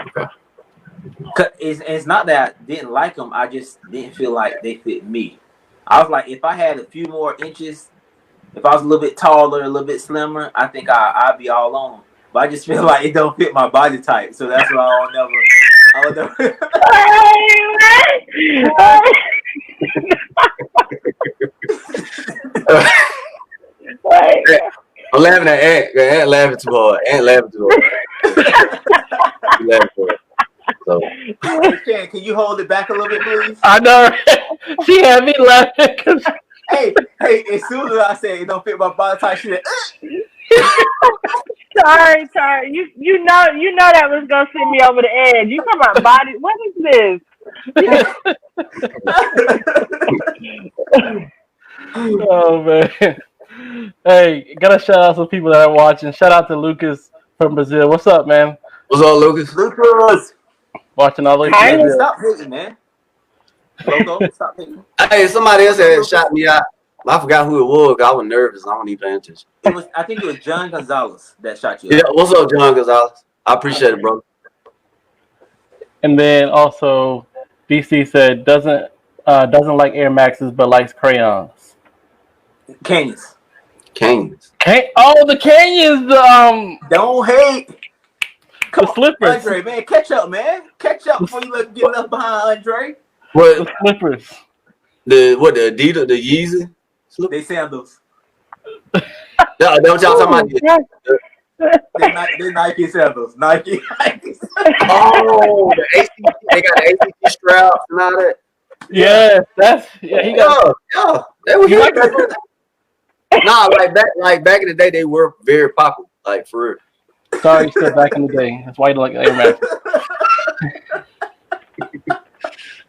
Okay. It's not that I didn't like them. I just didn't feel like they fit me. I was like, if I had a few more inches, if I was a little bit taller, a little bit slimmer, I think I'd be all on them. But I just feel like it don't fit my body type. So that's why I don't never. I'm laughing at Ant. Ant laughing too hard. Ant laughing too hard. He laughing too hard. So. Can you hold it back a little bit, please? I know. She had me laughing because. Hey! As soon as I said it don't fit my body type, she said, Sorry. You know that was gonna send me over the edge. You talking about body? What is this? Oh man. Hey, gotta shout out some people that are watching. Shout out to Lucas from Brazil. What's up, man? What's up, Lucas? Lucas! Watching all the way from Hey, Brazil. stop hitting, man. Logo, stop hitting. Hey, somebody else had shot me out. I forgot who it was. I was nervous. I don't even pay attention. I think it was John Gonzalez that shot you. Yeah, what's up, John Gonzalez? I appreciate it, bro. And then also, BC said doesn't like Air Maxes but likes crayons. Canyons. The canyons. Don't hate. Come The slippers. on, Andre, man, catch up, man. Catch up before you get left behind, Andre. The slippers. The Adidas, the Yeezy? They sandals. Yeah, that's what y'all talking about. They Nike sandals. Nike. Oh, the ACT, they got the ACT straps and all that. Yeah, he got. Yeah. They were here. Nah, like back in the day, they were very popular. Like for real. Sorry, still back in the day. That's why you like Air Max.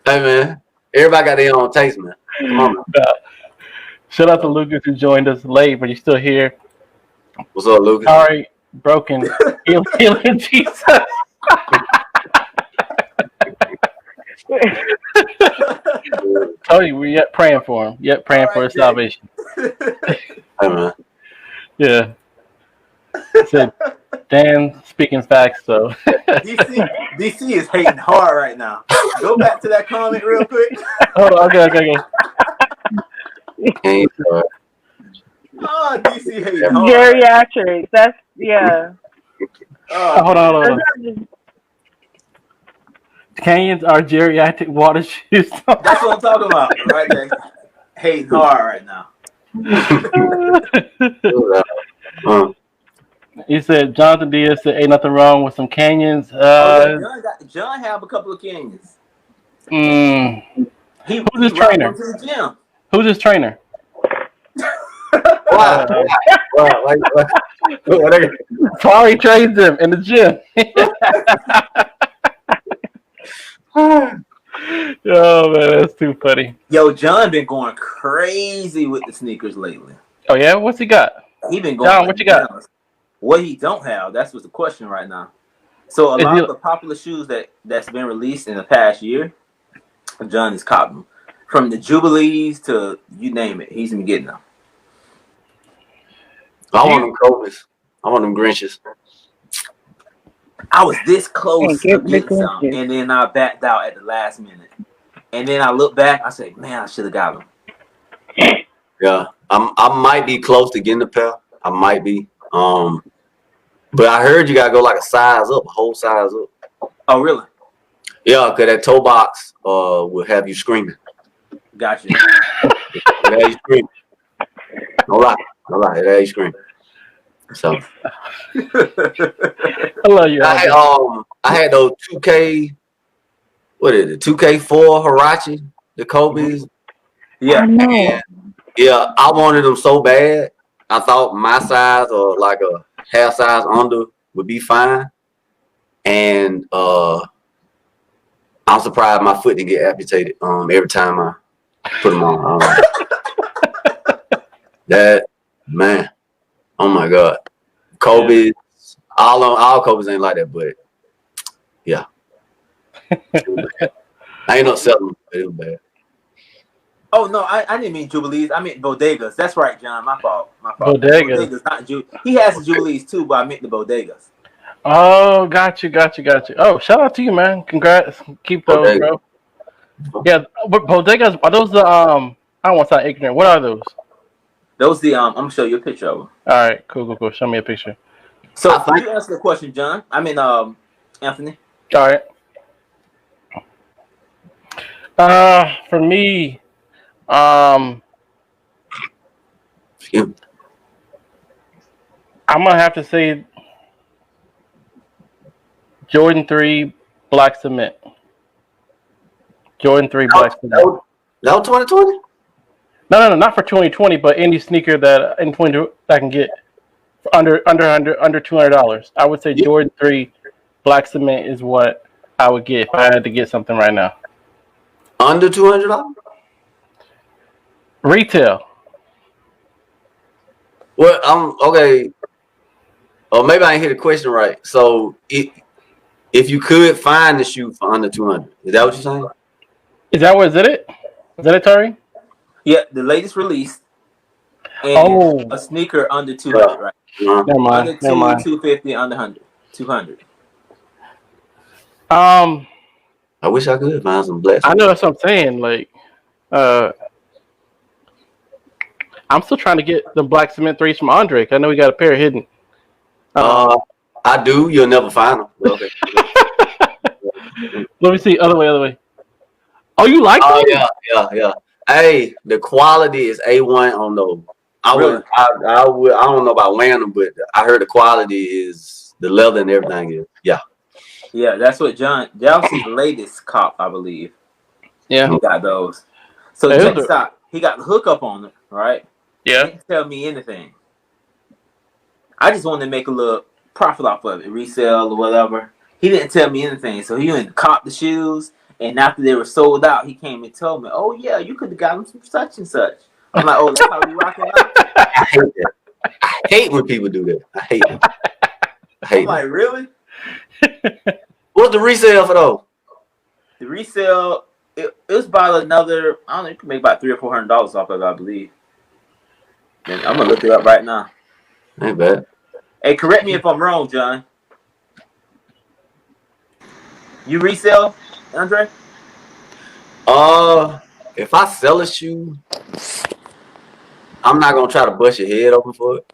Hey man, everybody got their own taste, man. Come on, man. Shout out to Lucas who joined us late, but you're still here. What's up, Lucas? Sorry, broken. Healing Jesus. Told you, we're yet praying for him. Yet praying for his salvation. Hey man. Yeah. Said Dan speaking facts, so. DC is hating hard right now. Go back to that comment real quick. Hold on, okay. Ain't, Oh, DC hating hard. Geriatrics. That's yeah. Hold on. Canyons are geriatric water shoes. That's what I'm talking about right there. Hating hard right now. He said Jonathan Diaz said ain't nothing wrong with some canyons. John have a couple of canyons. Who's his trainer? To the gym. Who's his trainer? Wow. Tari trains him in the gym. Oh man, that's too funny. Yo, John been going crazy with the sneakers lately. Oh yeah, what's he got? He been going. John, what you got? What he don't have? That's what's the question right now. So a lot of the popular shoes that's been released in the past year, John is copying them. From the Jubilees to you name it, he's been getting them. I want them Kobe's. I want them Grinches. I was this close to getting some, and then I backed out at the last minute. And then I look back, I say, man, I should have got them. Yeah, I might be close to getting the pair. I might be. But I heard you gotta go like a size up, a whole size up. Oh, really? Yeah, cause that toe box will have you screaming. Gotcha. It have you screaming. No lie, it have you screaming. So I love you. I had those 2K. What is it? 2K4 Hirachi, the Kobe's. Yeah. And, yeah, I wanted them so bad. I thought my size or like a half size under would be fine. And I'm surprised my foot didn't get amputated every time I put them on. That man, oh my God, Kobe, all Kobe's ain't like that, but yeah, I ain't no selling, but it was bad. Oh no, I didn't mean Jubilees. I meant bodegas. That's right, John. My fault. Bodegas, not He has the Jubilees too, but I meant the bodegas. Oh, got you. Oh, shout out to you, man. Congrats. Keep those, Bodega. bro. Yeah, but bodegas, are those the I don't want to sound ignorant. What are those? Those I'm gonna show you a picture of them. All right, cool. Show me a picture. So you answer the question, John. I mean, Anthony. All right. For me, I'm gonna have to say Jordan 3 Black Cement. Jordan 3 Black Cement. That was 2020? No, not for 2020, but any sneaker that in 20 I can get for under $200. I would say Jordan 3 Black Cement is what I would get if I had to get something right now. Under $200? Retail. Well, okay. Or maybe I didn't hear the question right. So if you could find the shoe for under 200, is that what you're saying? Is that it? Is that it, Tari? Yeah, the latest release. And a sneaker under 200, right? Never mind. Under 250, under 100. 200. I wish I could find some black. I know that's what I'm saying. Like, I'm still trying to get the Black Cement 3s from Andre. I know we got a pair hidden. I do. You'll never find them. Okay. Let me see. Other way. Oh, you like them? Oh yeah. Hey, the quality is A1 on those. I don't know about wearing them, but I heard the quality is the leather and everything is. Yeah. Yeah, that's what John. That was his latest cop, I believe. Yeah. He got those. So check this out. He got the hookup on it, right? Yeah. Didn't tell me anything. I just wanted to make a little profit off of it, resell or whatever. He didn't tell me anything, so he went and caught the shoes. And after they were sold out, he came and told me, "Oh yeah, you could have gotten some such and such." I'm like, "Oh, that's how we rocking now." I hate that. I hate when people do that. I hate it. I hate I'm like, really? What's the resale for though? The resale, it was about another. I don't know. You can make about $300 or $400 off of it, I believe. And I'm gonna look it up right now. Ain't bad. Hey, correct me if I'm wrong, John. You resell, Andre? If I sell a shoe, I'm not gonna try to bust your head open for it.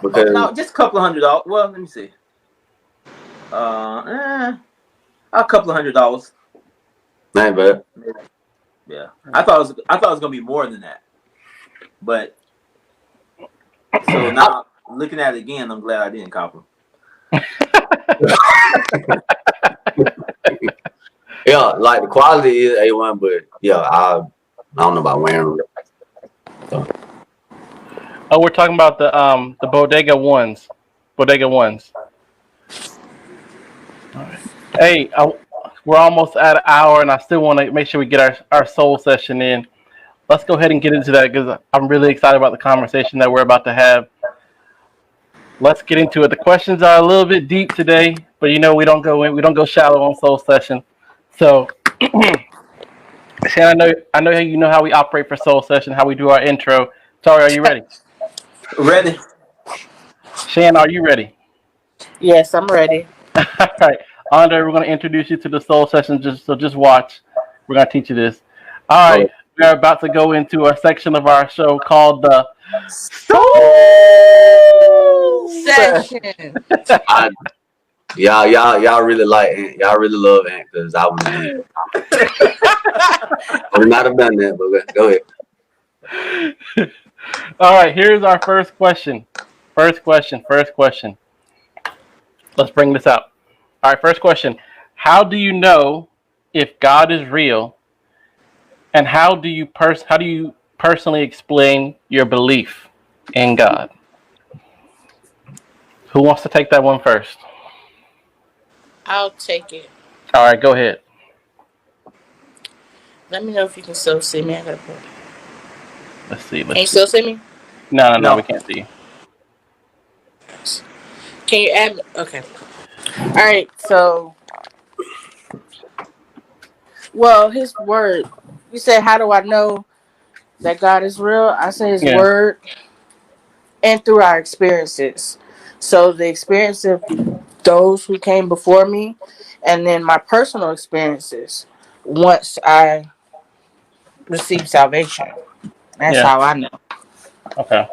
Because No, just a couple of $100. Well, let me see. A couple of $100. ain't bad. Yeah, I thought it was gonna be more than that. But so now looking at it again, I'm glad I didn't cop them. Yeah, like the quality is A1, but yeah, I don't know about wearing them. So. Oh, we're talking about the Bodega ones. Bodega ones. All right. Hey, we're almost at an hour, and I still want to make sure we get our soul session in. Let's go ahead and get into that because I'm really excited about the conversation that we're about to have. Let's get into it. The questions are a little bit deep today, but we don't go shallow on soul session. So, Shannon, I know you know how we operate for soul session, how we do our intro. Tari, are you ready? Ready? Shannon, are you ready? Yes, I'm ready. All right, Andre, we're going to introduce you to the soul session. Just watch. We're going to teach you this. All right, we're about to go into a section of our show called the Soul Session. Y'all really like Ant. Y'all really love Ant because I wouldn't do it. I would not have done that, but go ahead. All right, here's our first question. First question. Let's bring this out. All right, first question. How do you know if God is real? And how do you personally explain your belief in God? Who wants to take that one first? I'll take it. All right, go ahead. Let me know if you can still see me. I gotta put. Let's see. Can you still see me? No, we can't see you. Can you add? Okay. All right. So, well, His word. You said, "How do I know that God is real?" I say His word, and through our experiences. So the experience of those who came before me, and then my personal experiences once I received salvation. That's how I know. Okay.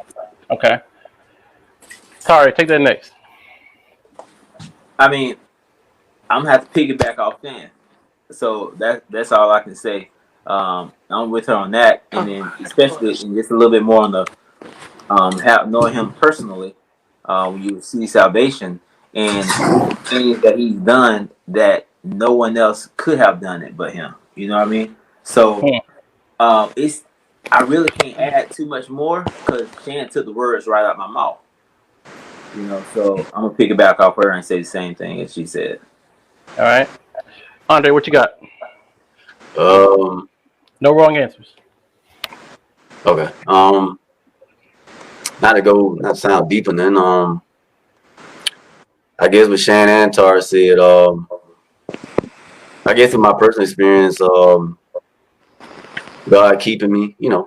Tari, take that next. I mean, I'm gonna have to piggyback off Dan. So that's all I can say. I'm with her on that, and then especially and just a little bit more on the knowing him personally. When you see salvation and things that he's done that no one else could have done it but him. You know what I mean? So it's I really can't add too much more because Shan took the words right out my mouth. So I'm gonna piggyback off her and say the same thing as she said. All right, Andre, what you got? No wrong answers. Okay. Not to sound deep, and then I guess what Shannon and Tar said. I guess in my personal experience, God keeping me. When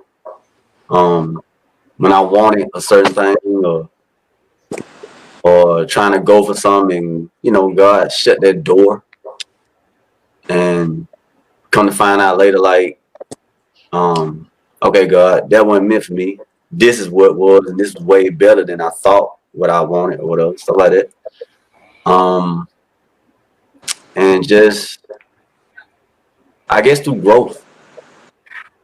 I wanted a certain thing or trying to go for something, God shut that door, and come to find out later, like, okay, God, that wasn't meant for me. This is what it was, and this is way better than I thought what I wanted or whatever, stuff like that. And just, I guess, through growth.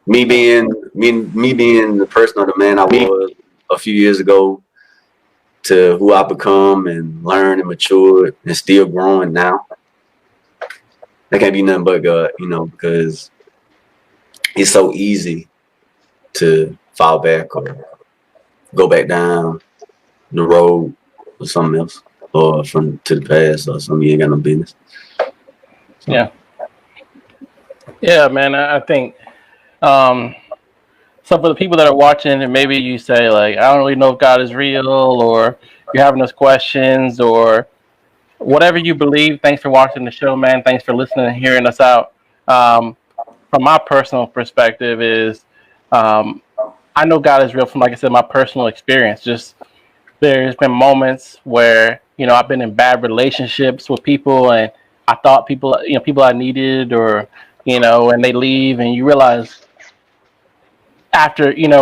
Me being the person or the man I was a few years ago to who I become and learn and mature and still growing now. That can't be nothing but God, because it's so easy to fall back or go back down the road or something else, or from to the past or something you ain't got no business. So. Yeah, man. I think so for the people that are watching, and maybe you say like, I don't really know if God is real, or you're having those questions, or whatever you believe. Thanks for watching the show, man. Thanks for listening and hearing us out. From my personal perspective, is I know God is real from, like I said, my personal experience. Just there's been moments where I've been in bad relationships with people, and I thought people I needed, or and they leave, and you realize after when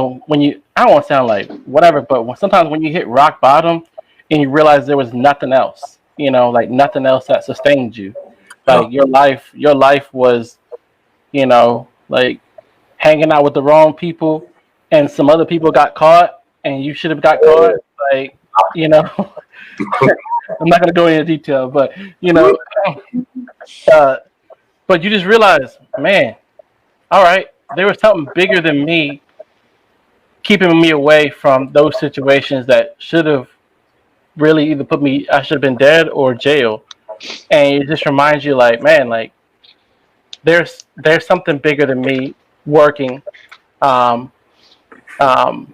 I don't want to sound like whatever, but sometimes when you hit rock bottom and you realize there was nothing else, like nothing else that sustained you, like your life was like hanging out with the wrong people, and some other people got caught, and you should have got caught, like I'm not gonna go into detail, but uh, but you just realize, man, all right, there was something bigger than me keeping me away from those situations that should have really either I should have been dead or jail. And it just reminds you, like, man, like there's something bigger than me working um, um,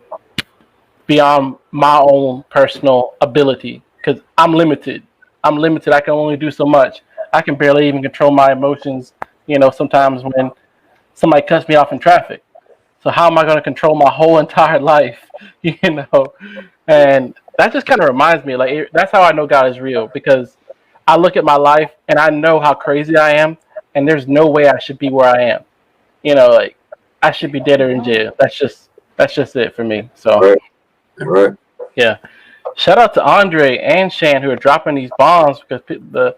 beyond my own personal ability, because I'm limited. I can only do so much. I can barely even control my emotions. Sometimes when somebody cuts me off in traffic. So how am I going to control my whole entire life? And that just kind of reminds me, like, that's how I know God is real, because I look at my life and I know how crazy I am, and there's no way I should be where I am. Like I should be dead or in jail. That's just it for me. So Right. yeah, shout out to Andre and Shan who are dropping these bombs, because I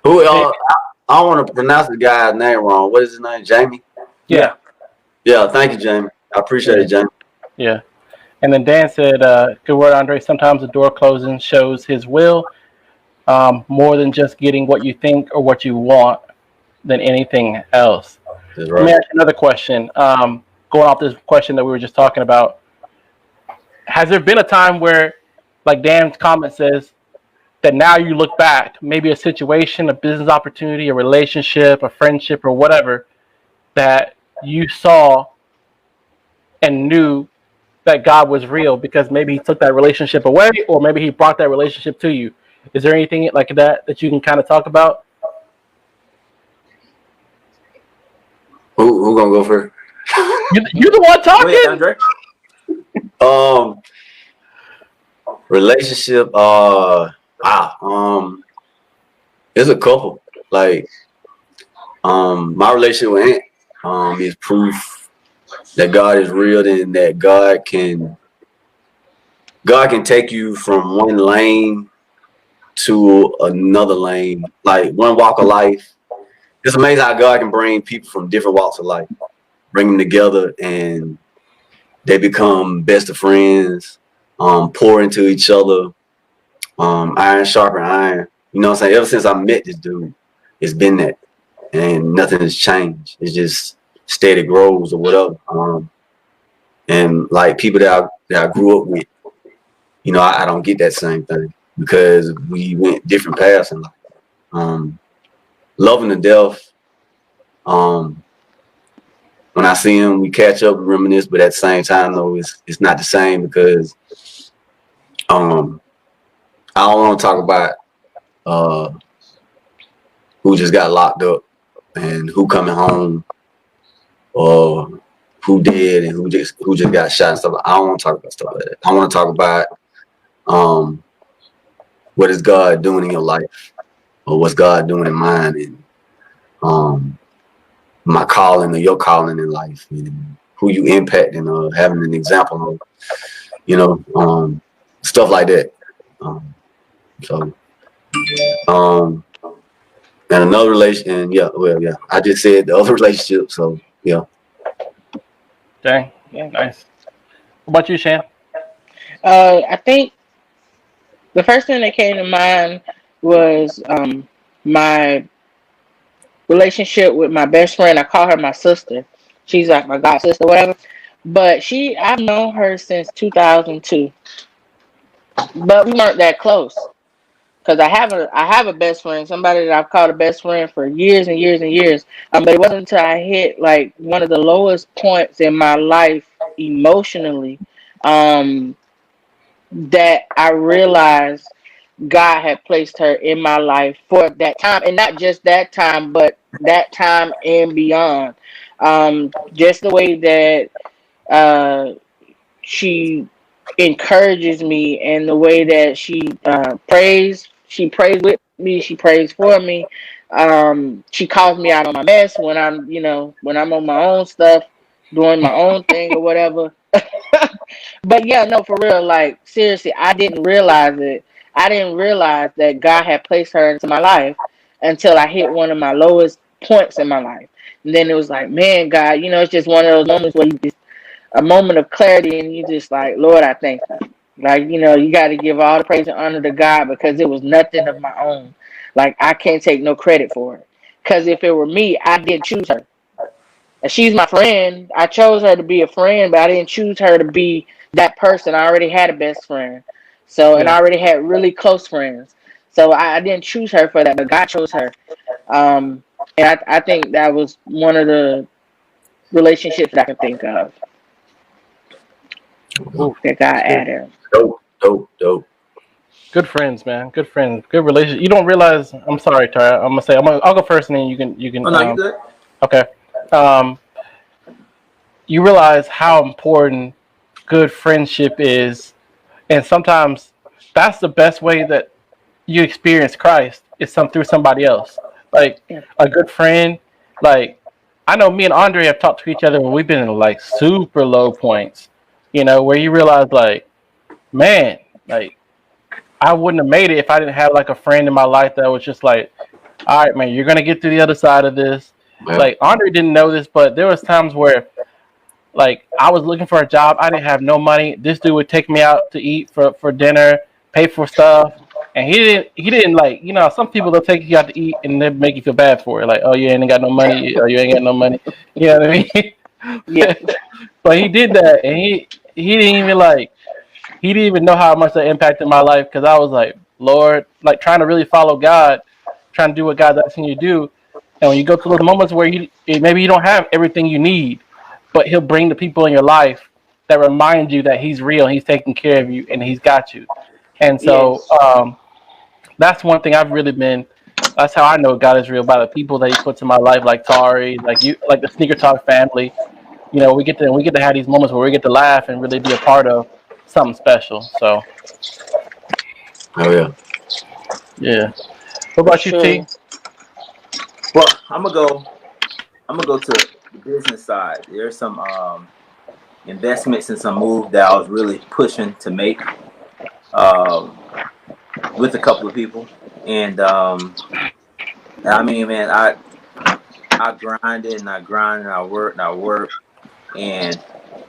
don't want to pronounce the guy's name wrong. What is his name? Jamie? Yeah. Yeah, thank you, Jamie. I appreciate it, Jamie. Yeah. And then Dan said, good word, Andre. Sometimes the door closing shows his will, more than just getting what you think or what you want than anything else. That's Let me right. ask you another question. Going off this question that we were just talking about, has there been a time where, like Dan's comment says, that now you look back, maybe a situation, a business opportunity, a relationship, a friendship, or whatever, that you saw and knew that God was real because maybe he took that relationship away, or maybe he brought that relationship to you? Is there anything like that you can kind of talk about? Who gonna go first? You're the one talking. Wait, Andre? Relationship. Wow. There's a couple. Like, my relationship with Aunt, is proof that God is real, and that God can take you from one lane to another lane, like one walk of life. It's amazing how God can bring people from different walks of life, bring them together, and they become best of friends, pour into each other, iron sharpen iron. You know what I'm saying? Ever since I met this dude, it's been that, and nothing has changed. It's just steady grows or whatever. And like people that I grew up with, I don't get that same thing because we went different paths in life. Loving to death. When I see him, we catch up, we reminisce, but at the same time, though, it's not the same because I don't want to talk about who just got locked up and who coming home, or who did and who just got shot and stuff. I don't want to talk about stuff like that. I want to talk about what is God doing in your life, or what's God doing in mine, and my calling or your calling in life, and who you impacting or having an example of, stuff like that. And another relation, I just said the other relationship, so yeah. Dang, yeah, nice. What about you, Shan? I think the first thing that came to mind was my relationship with my best friend. I call her my sister. She's like my god sister, whatever. But I've known her since 2002, but we weren't that close. Cause I have a best friend, somebody that I've called a best friend for years and years and years. But it wasn't until I hit like one of the lowest points in my life emotionally, um, that I realized God had placed her in my life for that time, and not just that time, but that time and beyond. Just the way that she encourages me, and the way that she prays with me, she prays for me. She calls me out on my mess when when I'm on my own stuff, doing my own thing or whatever. But yeah, no, for real, like seriously, I didn't realize it. I didn't realize that God had placed her into my life until I hit one of my lowest points in my life. And then it was like, man, God, it's just one of those moments where you just a moment of clarity, and you just like, Lord, I thank you. Like, you got to give all the praise and honor to God, because it was nothing of my own. Like, I can't take no credit for it. Because if it were me, I didn't choose her. And she's my friend. I chose her to be a friend, but I didn't choose her to be that person. I already had a best friend. So, and I already had really close friends. So I didn't choose her for that, but God chose her. And I think that was one of the relationships that I can think of that God added. Dope. Good friends, man. Good friends. Good relationship. You don't realize. I'm sorry, Tara. I'm gonna say. I'll go first, and then you can. Oh no, you good? Okay. Um, you realize how important good friendship is, and sometimes that's the best way that you experience Christ is through somebody else. Like Yeah. a good friend. Like I know me and Andre have talked to each other when we've been in like super low points. Where you realize like, man, like I wouldn't have made it if I didn't have like a friend in my life that was just like, all right, man, you're gonna get to the other side of this. Yeah. Like Andre didn't know this, but there was times where like I was looking for a job, I didn't have no money. This dude would take me out to eat for dinner, pay for stuff, and he didn't like some people they'll take you out to eat and they make you feel bad for it, like, oh, you ain't got no money, or you ain't got no money, you know what I Yeah. mean? But he did that, and he didn't even like he didn't even know how much that impacted my life, because I was like, Lord, like trying to really follow God, trying to do what God's asking you to do. And when you go through those moments where maybe you don't have everything you need, but He'll bring the people in your life that remind you that He's real, He's taking care of you, and He's got you. And so Yes. that's one thing I've really been. That's how I know God is real, by the people that He puts in my life, like Tari, like you, like the Sneaker Talk family. We get to have these moments where we get to laugh and really be a part of something special. So Oh yeah. yeah. What about you, Sure. T? Well, I'm gonna go to the business side. There's some investments and some moves that I was really pushing to make with a couple of people, and I mean, man, I grinded and I grinded and I worked, and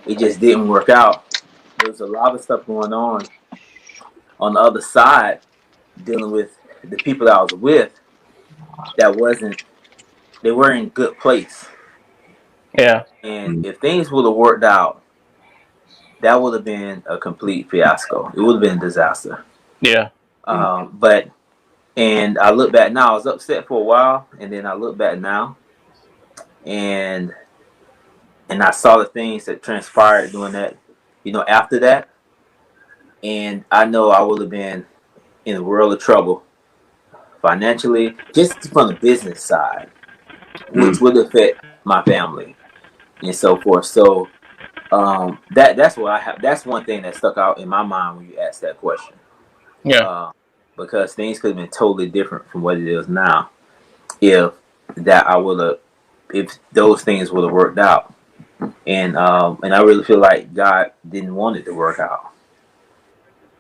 it just didn't work out. There was a lot of stuff going on the other side, dealing with the people that I was with that they weren't in a good place. Yeah. And if things would have worked out, that would have been a complete fiasco. It would have been a disaster. Yeah. But I look back now. I was upset for a while, and then I look back now, and I saw the things that transpired doing that, after that, and I know I would have been in a world of trouble financially, just from the business side, which would affect my family and so forth. So that's what I have. That's one thing that stuck out in my mind when you asked that question. Yeah. Because things could have been totally different from what it is now if that I would have if those things would have worked out. And I really feel like God didn't want it to work out.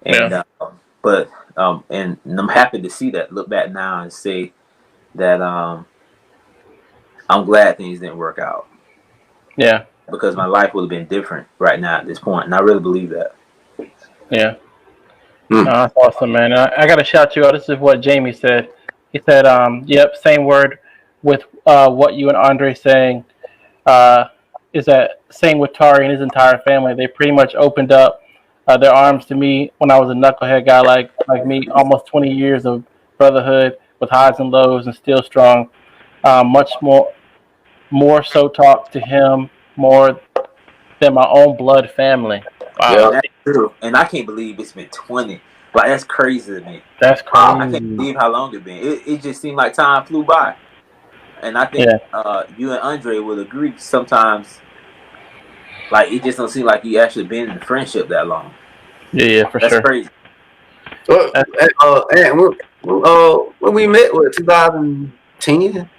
And Yeah. but and I'm happy to see that, look back now and say that I'm glad things didn't work out. Yeah. Because my life would have been different right now at this point, and I really believe that. Yeah. No, that's awesome, man. I got to shout you out. This is what Jamie said. He said, yep, same word with what you and Andre saying. is that same with Tari and his entire family. They pretty much opened up their arms to me when I was a knucklehead guy like me. Almost 20 years of brotherhood with highs and lows, and still strong. Much more so talk to him more than my own blood family. Wow, Yeah. That's true. And I can't believe it's been 20. Like, that's crazy to me. that's I crazy. can't believe how long it's been. It just seemed like time flew by. And I think you and Andre will agree sometimes, like, it just don't seem like you actually been in a friendship that long. Yeah, for That's sure. crazy. And when we met, what, 2010,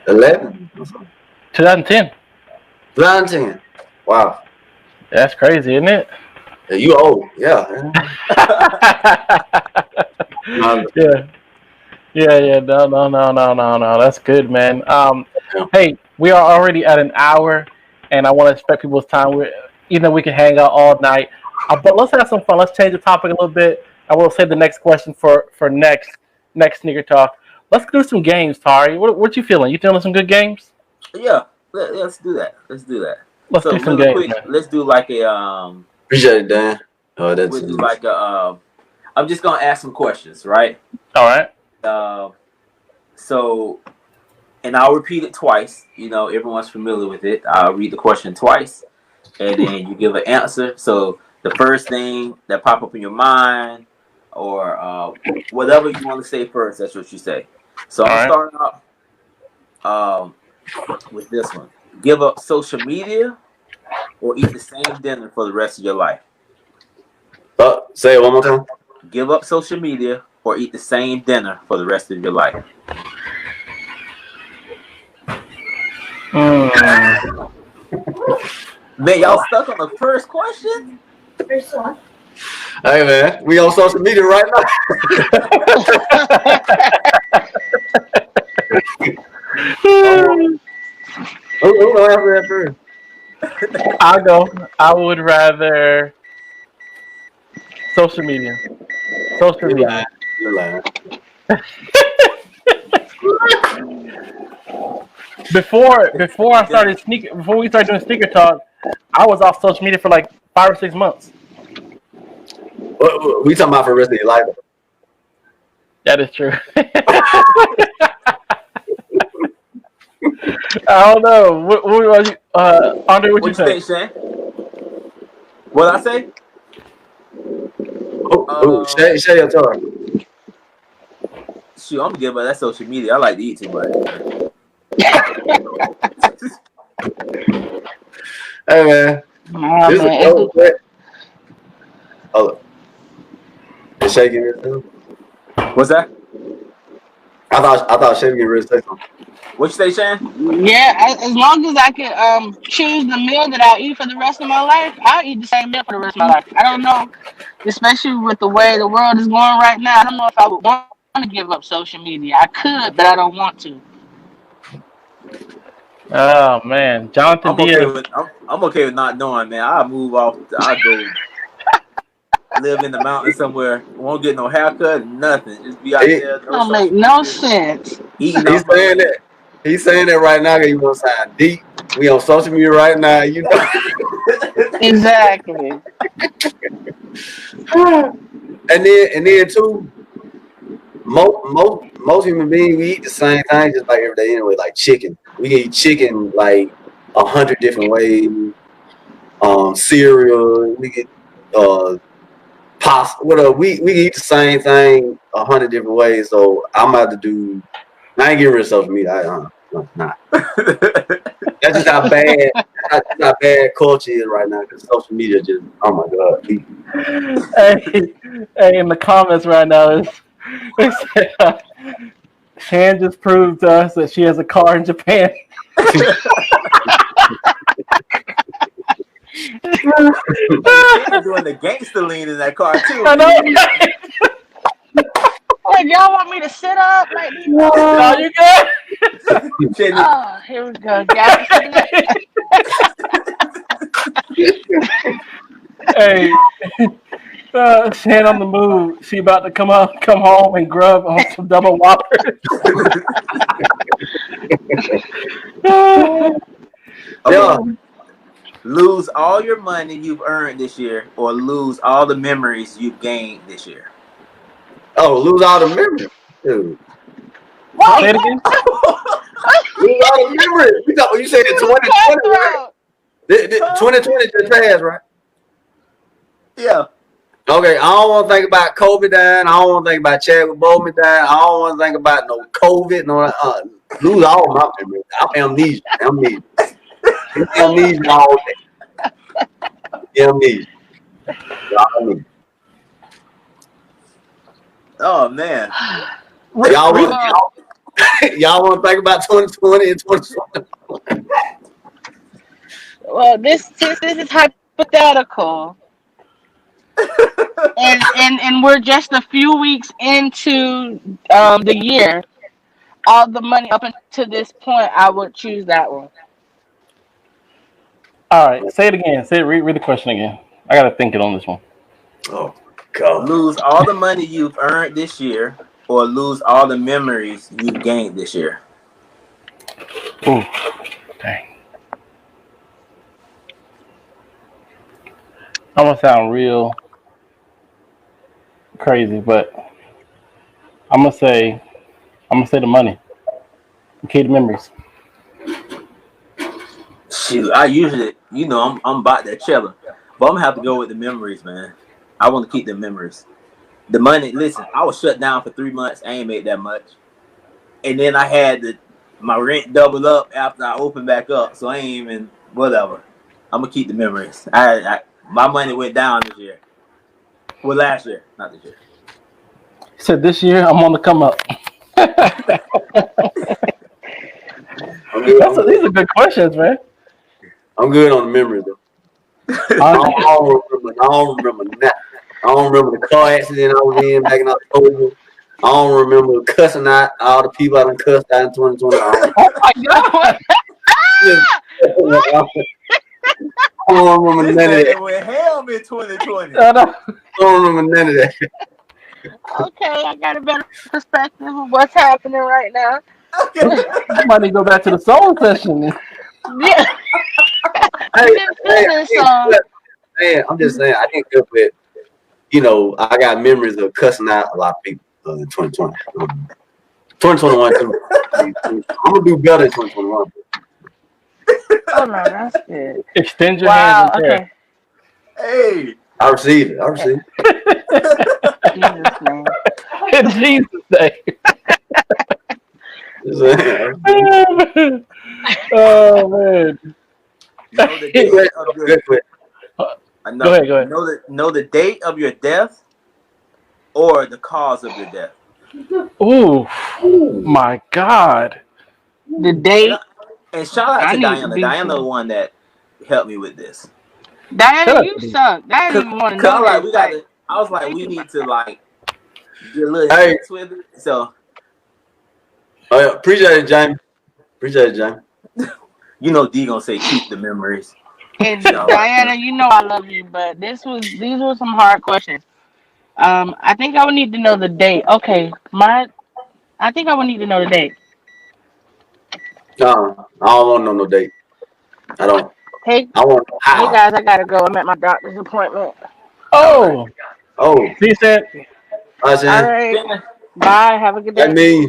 11, 2010. 2010. Wow. That's crazy, isn't it? Yeah, you old, yeah. Yeah. No. That's good, man. Hey, we are already at an hour, and I want to respect people's time. We can hang out all night, but let's have some fun. Let's change the topic a little bit. I will save the next question for next sneaker talk. Let's do some games, Tari. What you feeling? You feeling some good games? Yeah, let's do that. Let's do Let's do some games, man. let's do like a Appreciate it, Dan. Oh, that's we'll do like a I'm just gonna ask some questions, right? All right. So, and I'll repeat it twice. Everyone's familiar with it. I'll read the question twice, and then you give an answer. So the first thing that pop up in your mind, or whatever you want to say first, that's what you say. So I'm starting off with this one. Give up social media or eat the same dinner for the rest of your life. Say it one more time. Give up social media or eat the same dinner for the rest of your life. Man, y'all stuck on the first question? First one. Hey, man, we on social media right now. Who don't answer that first? I'll go. I would rather social media. Social media. You're lying. Before we started doing sneaker talk, I was off social media for like 5 or 6 months. We talking about for the rest of your life. That is true. I don't know. Andre, what you say, Shan? What I say? Share your Tari. Shoot, I'm gonna give up that social media. I like to eat too much. Hey, man. This is a dope bet. Oh, is Shay getting ready to say something? What's that? I thought Shay was getting ready to say something. What you say, Shan? Yeah, as long as I can choose the meal that I'll eat for the rest of my life, I'll eat the same meal for the rest of my life. I don't know, especially with the way the world is going right now, I don't know if I would want to give up social media. I could, but I don't want to. Oh man, Jonathan Diaz. I'm okay with not knowing, man. I'll move off. I'll go live in the mountains somewhere. Won't get no haircut, nothing. Just be out there. Don't make no sense. He's saying that. He's saying that right now because he wants to sound deep. We on social media right now, you know. Exactly. And then too, most human beings, we eat the same thing just like every day anyway, like chicken. We can eat chicken like 100 different ways. Cereal, we get pasta, whatever. We can eat the same thing 100 different ways. So I'm about to do. I ain't getting rid of social media. Not. That's just how bad. That's how bad culture is right now. Because social media just. Oh my god. Hey, in the comments right now, Shan just proved to us that she has a car in Japan. Doing the gangster lean in that car too. I know. Like, y'all want me to sit up? Like, No, you good? Oh, here we go. Hey, Shan on the move. She about to come home and grub on some double whoppers. Lose all your money you've earned this year, or lose all the memories you've gained this year. Oh, lose all the memories. Dude. Say it again. Lose all the memories. You said 2020, right? 2020 just passed, right? Yeah. Okay, I don't want to think about Kobe dying. I don't want to think about Chadwick Boseman dying. I don't want to think about no COVID. No, lose all my memories. I'm amnesia. Amnesia all day. Amnesia. Oh man. Y'all want to think about 2020 and 2020? Well, since this is hypothetical, and we're just a few weeks into the year, all the money up until this point, I would choose that one. All right, say it again. Read the question again. I gotta think it on this one. Oh God. Lose all the money you've earned this year, or lose all the memories you've gained this year. Ooh, dang. I'm gonna sound real crazy, but I'm gonna say the money. Keep the memories. Shoot, I usually, I'm about that chiller, but I'm gonna have to go with the memories, man. I want to keep the memories. The money, listen, I was shut down for 3 months. I ain't made that much, and then I had my rent double up after I opened back up, so I ain't even whatever. I'm gonna keep the memories. My money went down this year. Well, last year, not this year. He said this year I'm on the come up. These are good questions, man. I'm good on the memory though. I don't remember nothing. I don't remember the car accident I was in back in October. I don't remember cussing out all the people I done cussed out in 2020. Oh my God! I don't remember none of that. Went ham in 2020. I don't remember none of that. Okay, I got a better perspective of what's happening right now. I might need to go back to the soul session. Yeah. Man, I'm just saying, I think good with, I got memories of cussing out a lot of people in 2020. 2021 too. I'm gonna do better in 2021. Oh no, that's good. Extend your hands in prayer. Okay. Hey, I received it. Jesus name. In Jesus' name. Oh man. Know the date of your, Go ahead. Know the date of your death, or the cause of your death. Ooh, my God. The date. And shout out to Diana. Diana, the one that helped me with this. Diana, you suck. I didn't even want to know. I was like, we need to get a little intense with it. So, appreciate it, Jamie. D gonna say keep the memories. And Diana, I love you, but these were some hard questions. I think I would need to know the date. Okay, I think I would need to know the date. No, I don't want to know no date. I don't. Hey, I want. Hey guys, I gotta go. I'm at my doctor's appointment. Oh. See you, Sam. All right. Bye. Have a good day.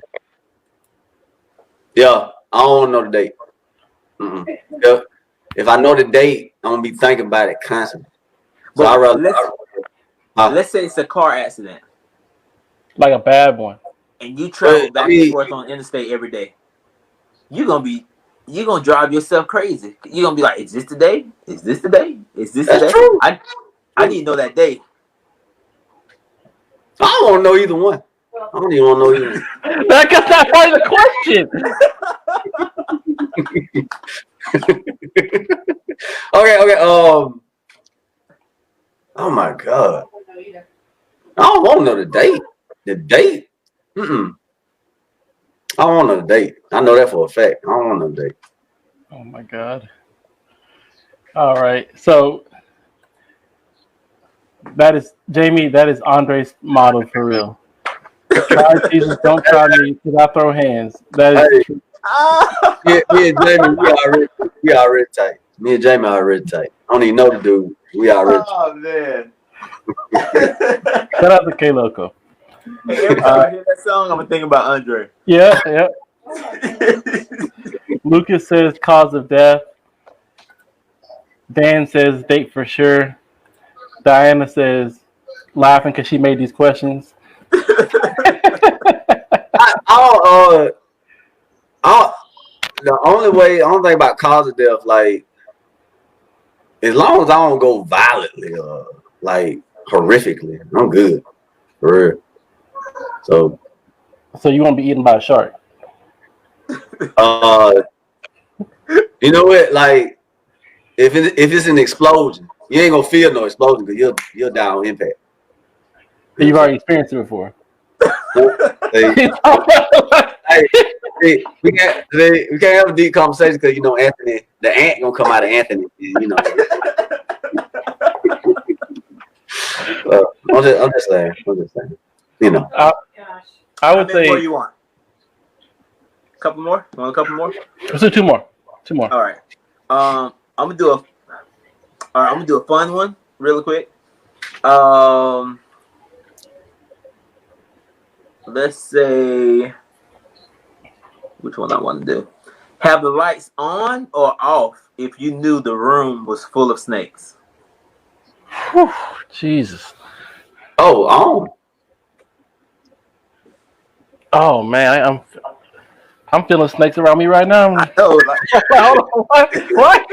Yeah, I don't want to know the date. Yeah. If I know the date, I'm gonna be thinking about it constantly. So I rather. Let's say it's a car accident, like a bad one, and you travel back and forth on interstate every day. You're gonna drive yourself crazy. You're gonna be like, "Is this the day? Is this the day? Is this the day?" True. I need to know that day. I don't want to know either one. I don't even want to know either one. That's not part of the question. Okay. Oh my God. I don't want to know the date. The date? I don't want to know the date. I know that for a fact. I don't want to know the date. Oh my God. All right. So that is Jamie. That is Andre's motto for real. Try Jesus, don't try me, because I throw hands. That is true. Yeah, Jamie, we already tight. Me and Jamie already tight. I don't even know the dude. We already. Oh man. Shout out to K Loco. Hey, every time I hear that song, I'm thinking about Andre. Yeah, yeah. Lucas says cause of death. Dan says date for sure. Diana says laughing because she made these questions. The only thing about cause of death, like, as long as I don't go violently or like horrifically, I'm good. For real. So you won't be eaten by a shark. you know what? Like, if it's an explosion, you ain't gonna feel no explosion because you're down on impact. You've already experienced it before. Hey, we can't have a deep conversation because Anthony, the ant gonna come out of Anthony. I'm just saying. I would say. What do you want? A couple more? You want a couple more? Let's do two more. All right. I'm gonna do a fun one really quick. Let's say which one I want to do. Have the lights on or off if you knew the room was full of snakes? Whew, Jesus. Oh, on. Oh man, I'm feeling snakes around me right now. I know. Like, what?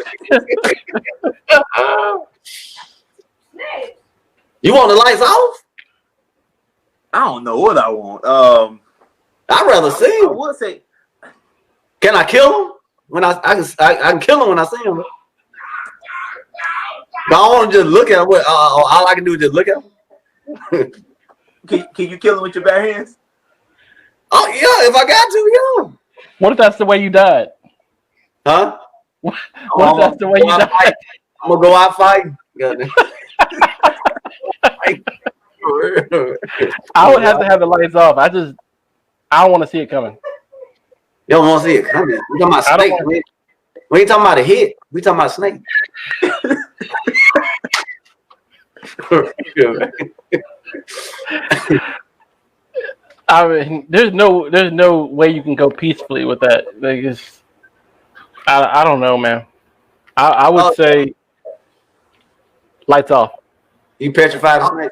You want the lights off? I don't know what I want. I'd rather see I him. would say, Can I kill him? When I can kill him when I see him. But I want to just look at him. All I can do is just look at him. can you kill him with your bare hands? Oh yeah, if I got to, yeah. What if that's the way you died? Huh? What if that's the way you died? I'm gonna go out fighting. I would have to have the lights off. I don't want to see it coming. You don't want to see it coming. We talking about snake. We ain't talking about a hit. We talking about snake. I mean, there's no way you can go peacefully with that. Like, I don't know, man. I would say lights off. You petrified of snake?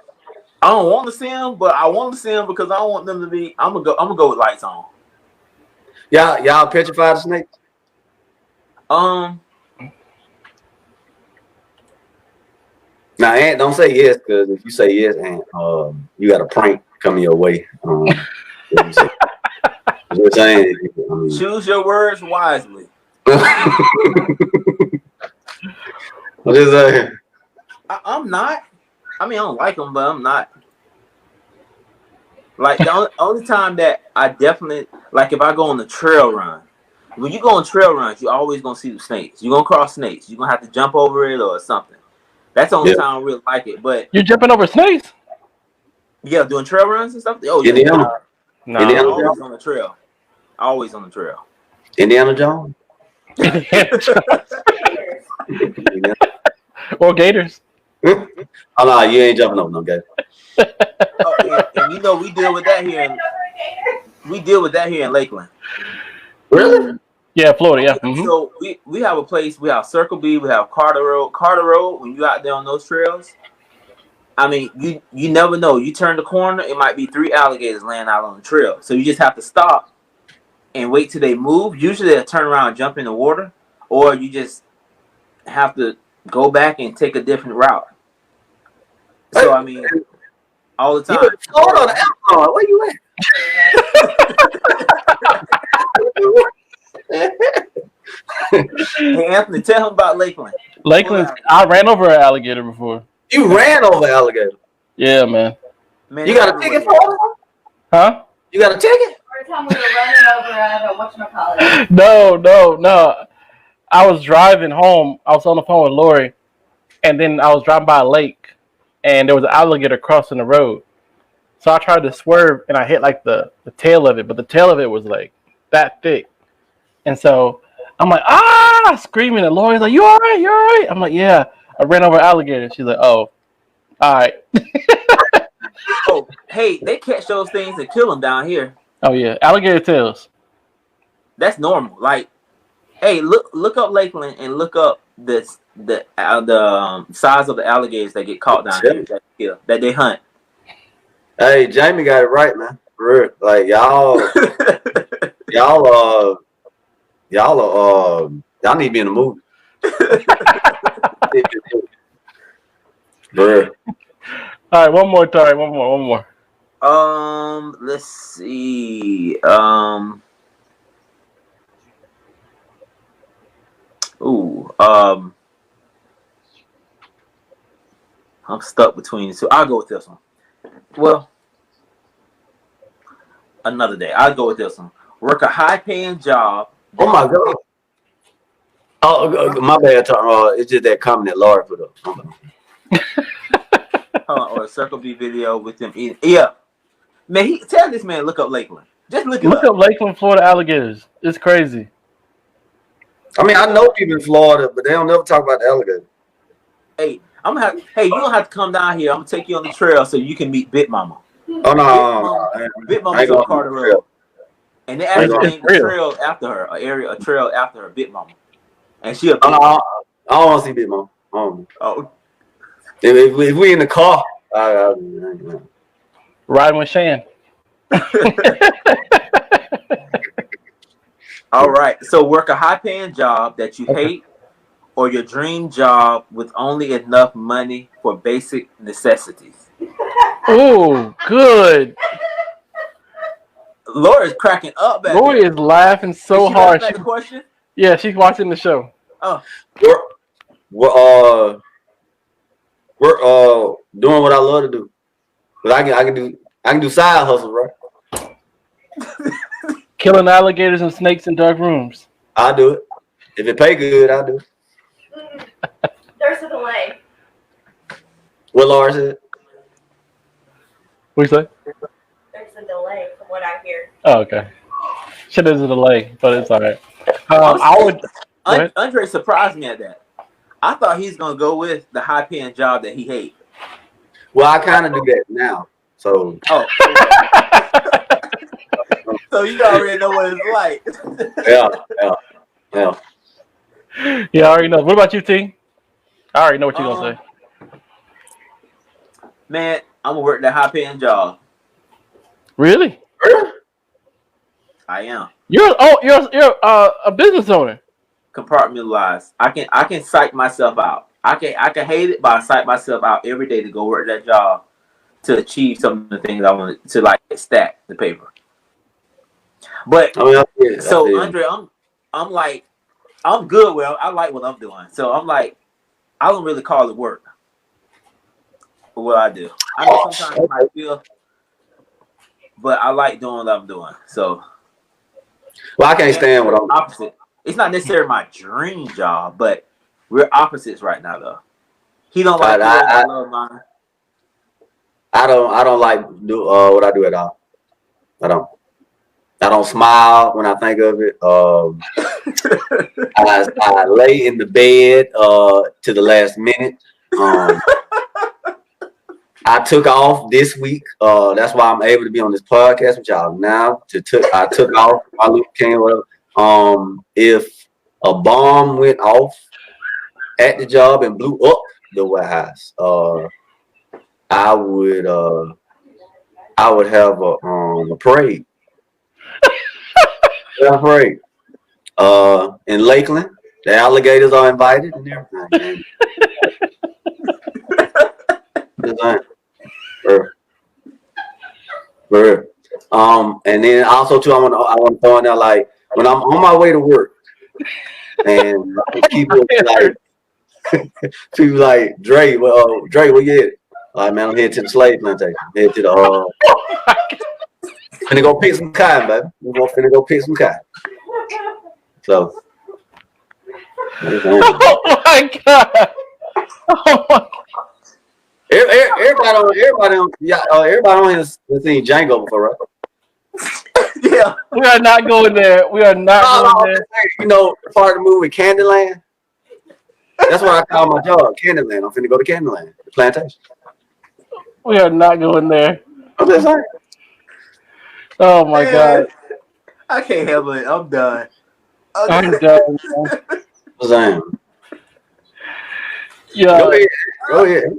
I don't want to see him, but I want to see him because I don't want them to be. I'm gonna go with lights on. Y'all petrified of snakes? Now, Ant, don't say yes, because if you say yes, Ant, you got a prank coming your way. Just saying. Choose your words wisely. I'm just saying. I'm not. I mean, I don't like them, but I'm not. Like the only time that I definitely like if I go on the trail run. When you go on trail runs, you're always gonna see the snakes. You're gonna cross snakes. You're gonna have to jump over it or something. That's the only time I really like it. But you're jumping over snakes? Yeah, doing trail runs and stuff. Oh yeah, No. Always on the trail. Always on the trail. Indiana Jones. Or gators. Oh no, you ain't jumping over no gator. And you know we deal with that here. We deal with that here in Lakeland. Really? Yeah, Florida. Yeah. Mm-hmm. So we have a place. We have Circle B. We have Carter Road. Carter Road. When you out there on those trails, I mean, you never know. You turn the corner, it might be 3 alligators laying out on the trail. So you just have to stop and wait till they move. Usually they'll turn around and jump in the water, or you just have to go back and take a different route. So I mean, all the time. You in Florida or the Amazon? Where you at? Hey Anthony, tell him about Lakeland. Lakeland. I ran over an alligator before. You ran over an alligator. Yeah, man. You got a ticket for it? Huh? You got a ticket? Every time we were running over whatchamacallit. No. I was driving home. I was on the phone with Lori, and then I was driving by a lake, and there was an alligator crossing the road. So I tried to swerve, and I hit like the tail of it, but the tail of it was like that thick. And so I'm like, screaming. And Lori's like, you all right? You all right? I'm like, yeah. I ran over an alligator. She's like, oh, all right. Oh, hey, they catch those things and kill them down here. Oh yeah, alligator tails. That's normal. Like, hey, look up Lakeland and look up the size of the alligators that get caught down here that they hunt. Hey, Jamie got it right, man. For real. Like y'all need to be in the movie. For real. All right, one more, Tari. One more. Let's see. I'm stuck between the two. I'll go with this one. Well, another day. I'll go with this one. Work a high-paying job. Oh my God. Oh, my bad. It's just that comment that Laura put up. Or a Circle B video with them eating. Yeah, man. Tell this man look up Lakeland. Just look up Lakeland, Florida alligators. It's crazy. I mean, I know people in Florida, but they don't never talk about the alligator. Hey, you don't have to come down here. I'm gonna take you on the trail so you can meet Big Mama. Oh no, Big Mama's on Carter Road, and they actually named a trail after her, a trail after her, Big Mama. And she. I don't want to see Big Mama. Oh. If we in the car, riding with Shannon. All right. So work a high-paying job that you hate, or your dream job with only enough money for basic necessities. Oh, good. Laura's cracking up. Lori is laughing so hard. At the question? Yeah, she's watching the show. Oh. We're doing what I love to do. But I can do side hustles, right? Killing alligators and snakes in dark rooms. I'll do it. If it pay good, I'll do it. There's a delay. What Laura said? What you say? There's a delay from what I hear. Oh, okay. Shit, there's a delay, but it's all right. Andre surprised me at that. I thought he's gonna go with the high-paying job that he hates. Well, I kind of do that now. So. Oh. So you already know what it's like. Yeah. Yeah, I already know. What about you, T? I already know what you're gonna say. Man, I'm gonna work that high-paying job. Really? I am. You're a business owner. Compartmentalized. I can psych myself out. I can hate it, but I psych myself out every day to go work that job to achieve some of the things I want to, like, stack the paper. But so Andre, I'm like, I'm good. Well, I like what I'm doing. So I'm like, I don't really call it work for what I do. I know sometimes it might feel, but I like doing what I'm doing. So, well, I can't stand what I'm opposite. It's not necessarily my dream job, but we're opposites right now, though. He don't like I love mine. I don't like do what I do at all. I don't smile when I think of it. I lay in the bed to the last minute. I took off this week. That's why I'm able to be on this podcast with y'all now. I took off. My little came whatever. If a bomb went off at the job and blew up the White House, I would have a parade. A parade. In Lakeland, the alligators are invited and everything. And then also too, I want to throw in there, like, when I'm on my way to work, and people like Dre, where you at? Like, man, I'm headed to the slave plantation. Headed to the finna go pick some cotton, baby. We're finna go pick some cotton. So. Oh my God! Oh my. Everybody on here has seen Django before, right? Yeah. Yeah. We are not going there. We are not No, going there. you know, part of the movie Candyland. That's what I call my job, Candyland. I'm finna go to Candyland, the plantation. We are not going there. I'm just saying. Oh my god. Man, I can't handle it. I'm done. I'm done, man. I'm saying. Yeah. Go ahead. Go ahead.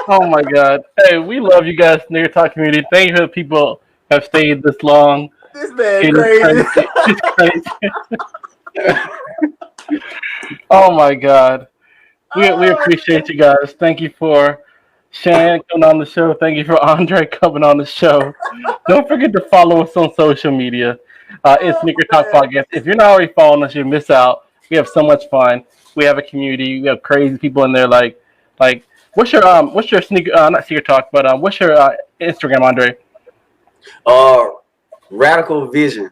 Oh my god. Hey, we love you guys, Nigger Talk community. Thank you for the people who have stayed this long. This man It is crazy. crazy. It's crazy. Oh my god. We appreciate you guys. Thank you for Shannon coming on the show. Thank you for Andre coming on the show. Don't forget to follow us on social media. It's Sneaker Talk Podcast. If you're not already following us, you miss out. We have so much fun. We have a community. We have crazy people in there. Like what's your sneaker? Not Sneaker Talk, but what's your Instagram, Andre? Radical Vision.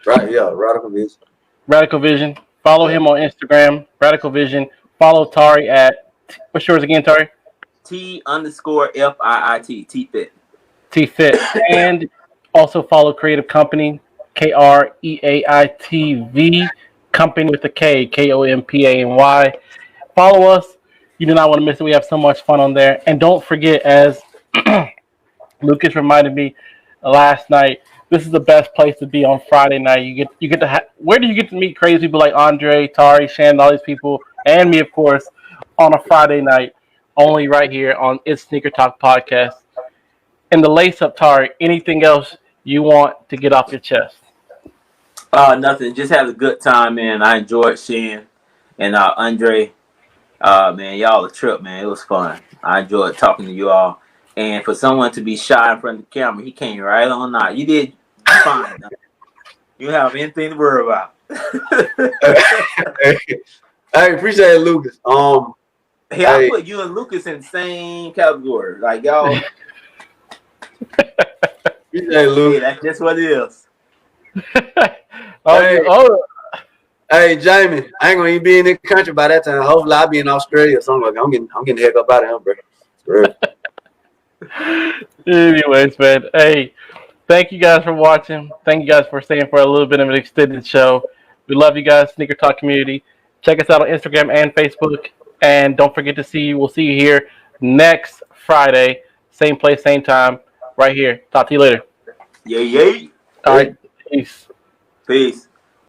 Right, yeah, Radical Vision. Radical Vision. Follow him on Instagram. Radical Vision. Follow Tari at what's yours again, Tari? T_FIIT. T-Fit. T-Fit. And also follow Creative Company, KREAITV, Company with a K, KOMPANY. Follow us. You do not want to miss it. We have so much fun on there. And don't forget, as Lucas reminded me last night, this is the best place to be on Friday night. You get to where do you get to meet crazy people like Andre, Tari, Shannon, all these people, and me, of course, on a Friday night, only right here on It's Sneaker Talk Podcast. And the lace up, Tari, anything else you want to get off your chest? Nothing. Just had a good time, man. I enjoyed Shan and Andre. Man, y'all a trip, man. It was fun. I enjoyed talking to you all. And for someone to be shy in front of the camera, he came right on out. You did fine. You don't have anything to worry about. I appreciate it, Lucas. Hey, I put you and Lucas in the same category. Like y'all. Appreciate it, Lucas. Hey, that's just what it is. Hey, Jamie, I ain't gonna even be in the country by that time. Hopefully, I'll be in Australia or something. I'm getting the heck up out of here, bro. Anyways, man. Hey, thank you guys for watching. Thank you guys for staying for a little bit of an extended show. We love you guys, Sneaker Talk community. Check us out on Instagram and Facebook. And don't forget to we'll see you here next Friday. Same place, same time, right here. Talk to you later. Yay. All right. Peace. Peace.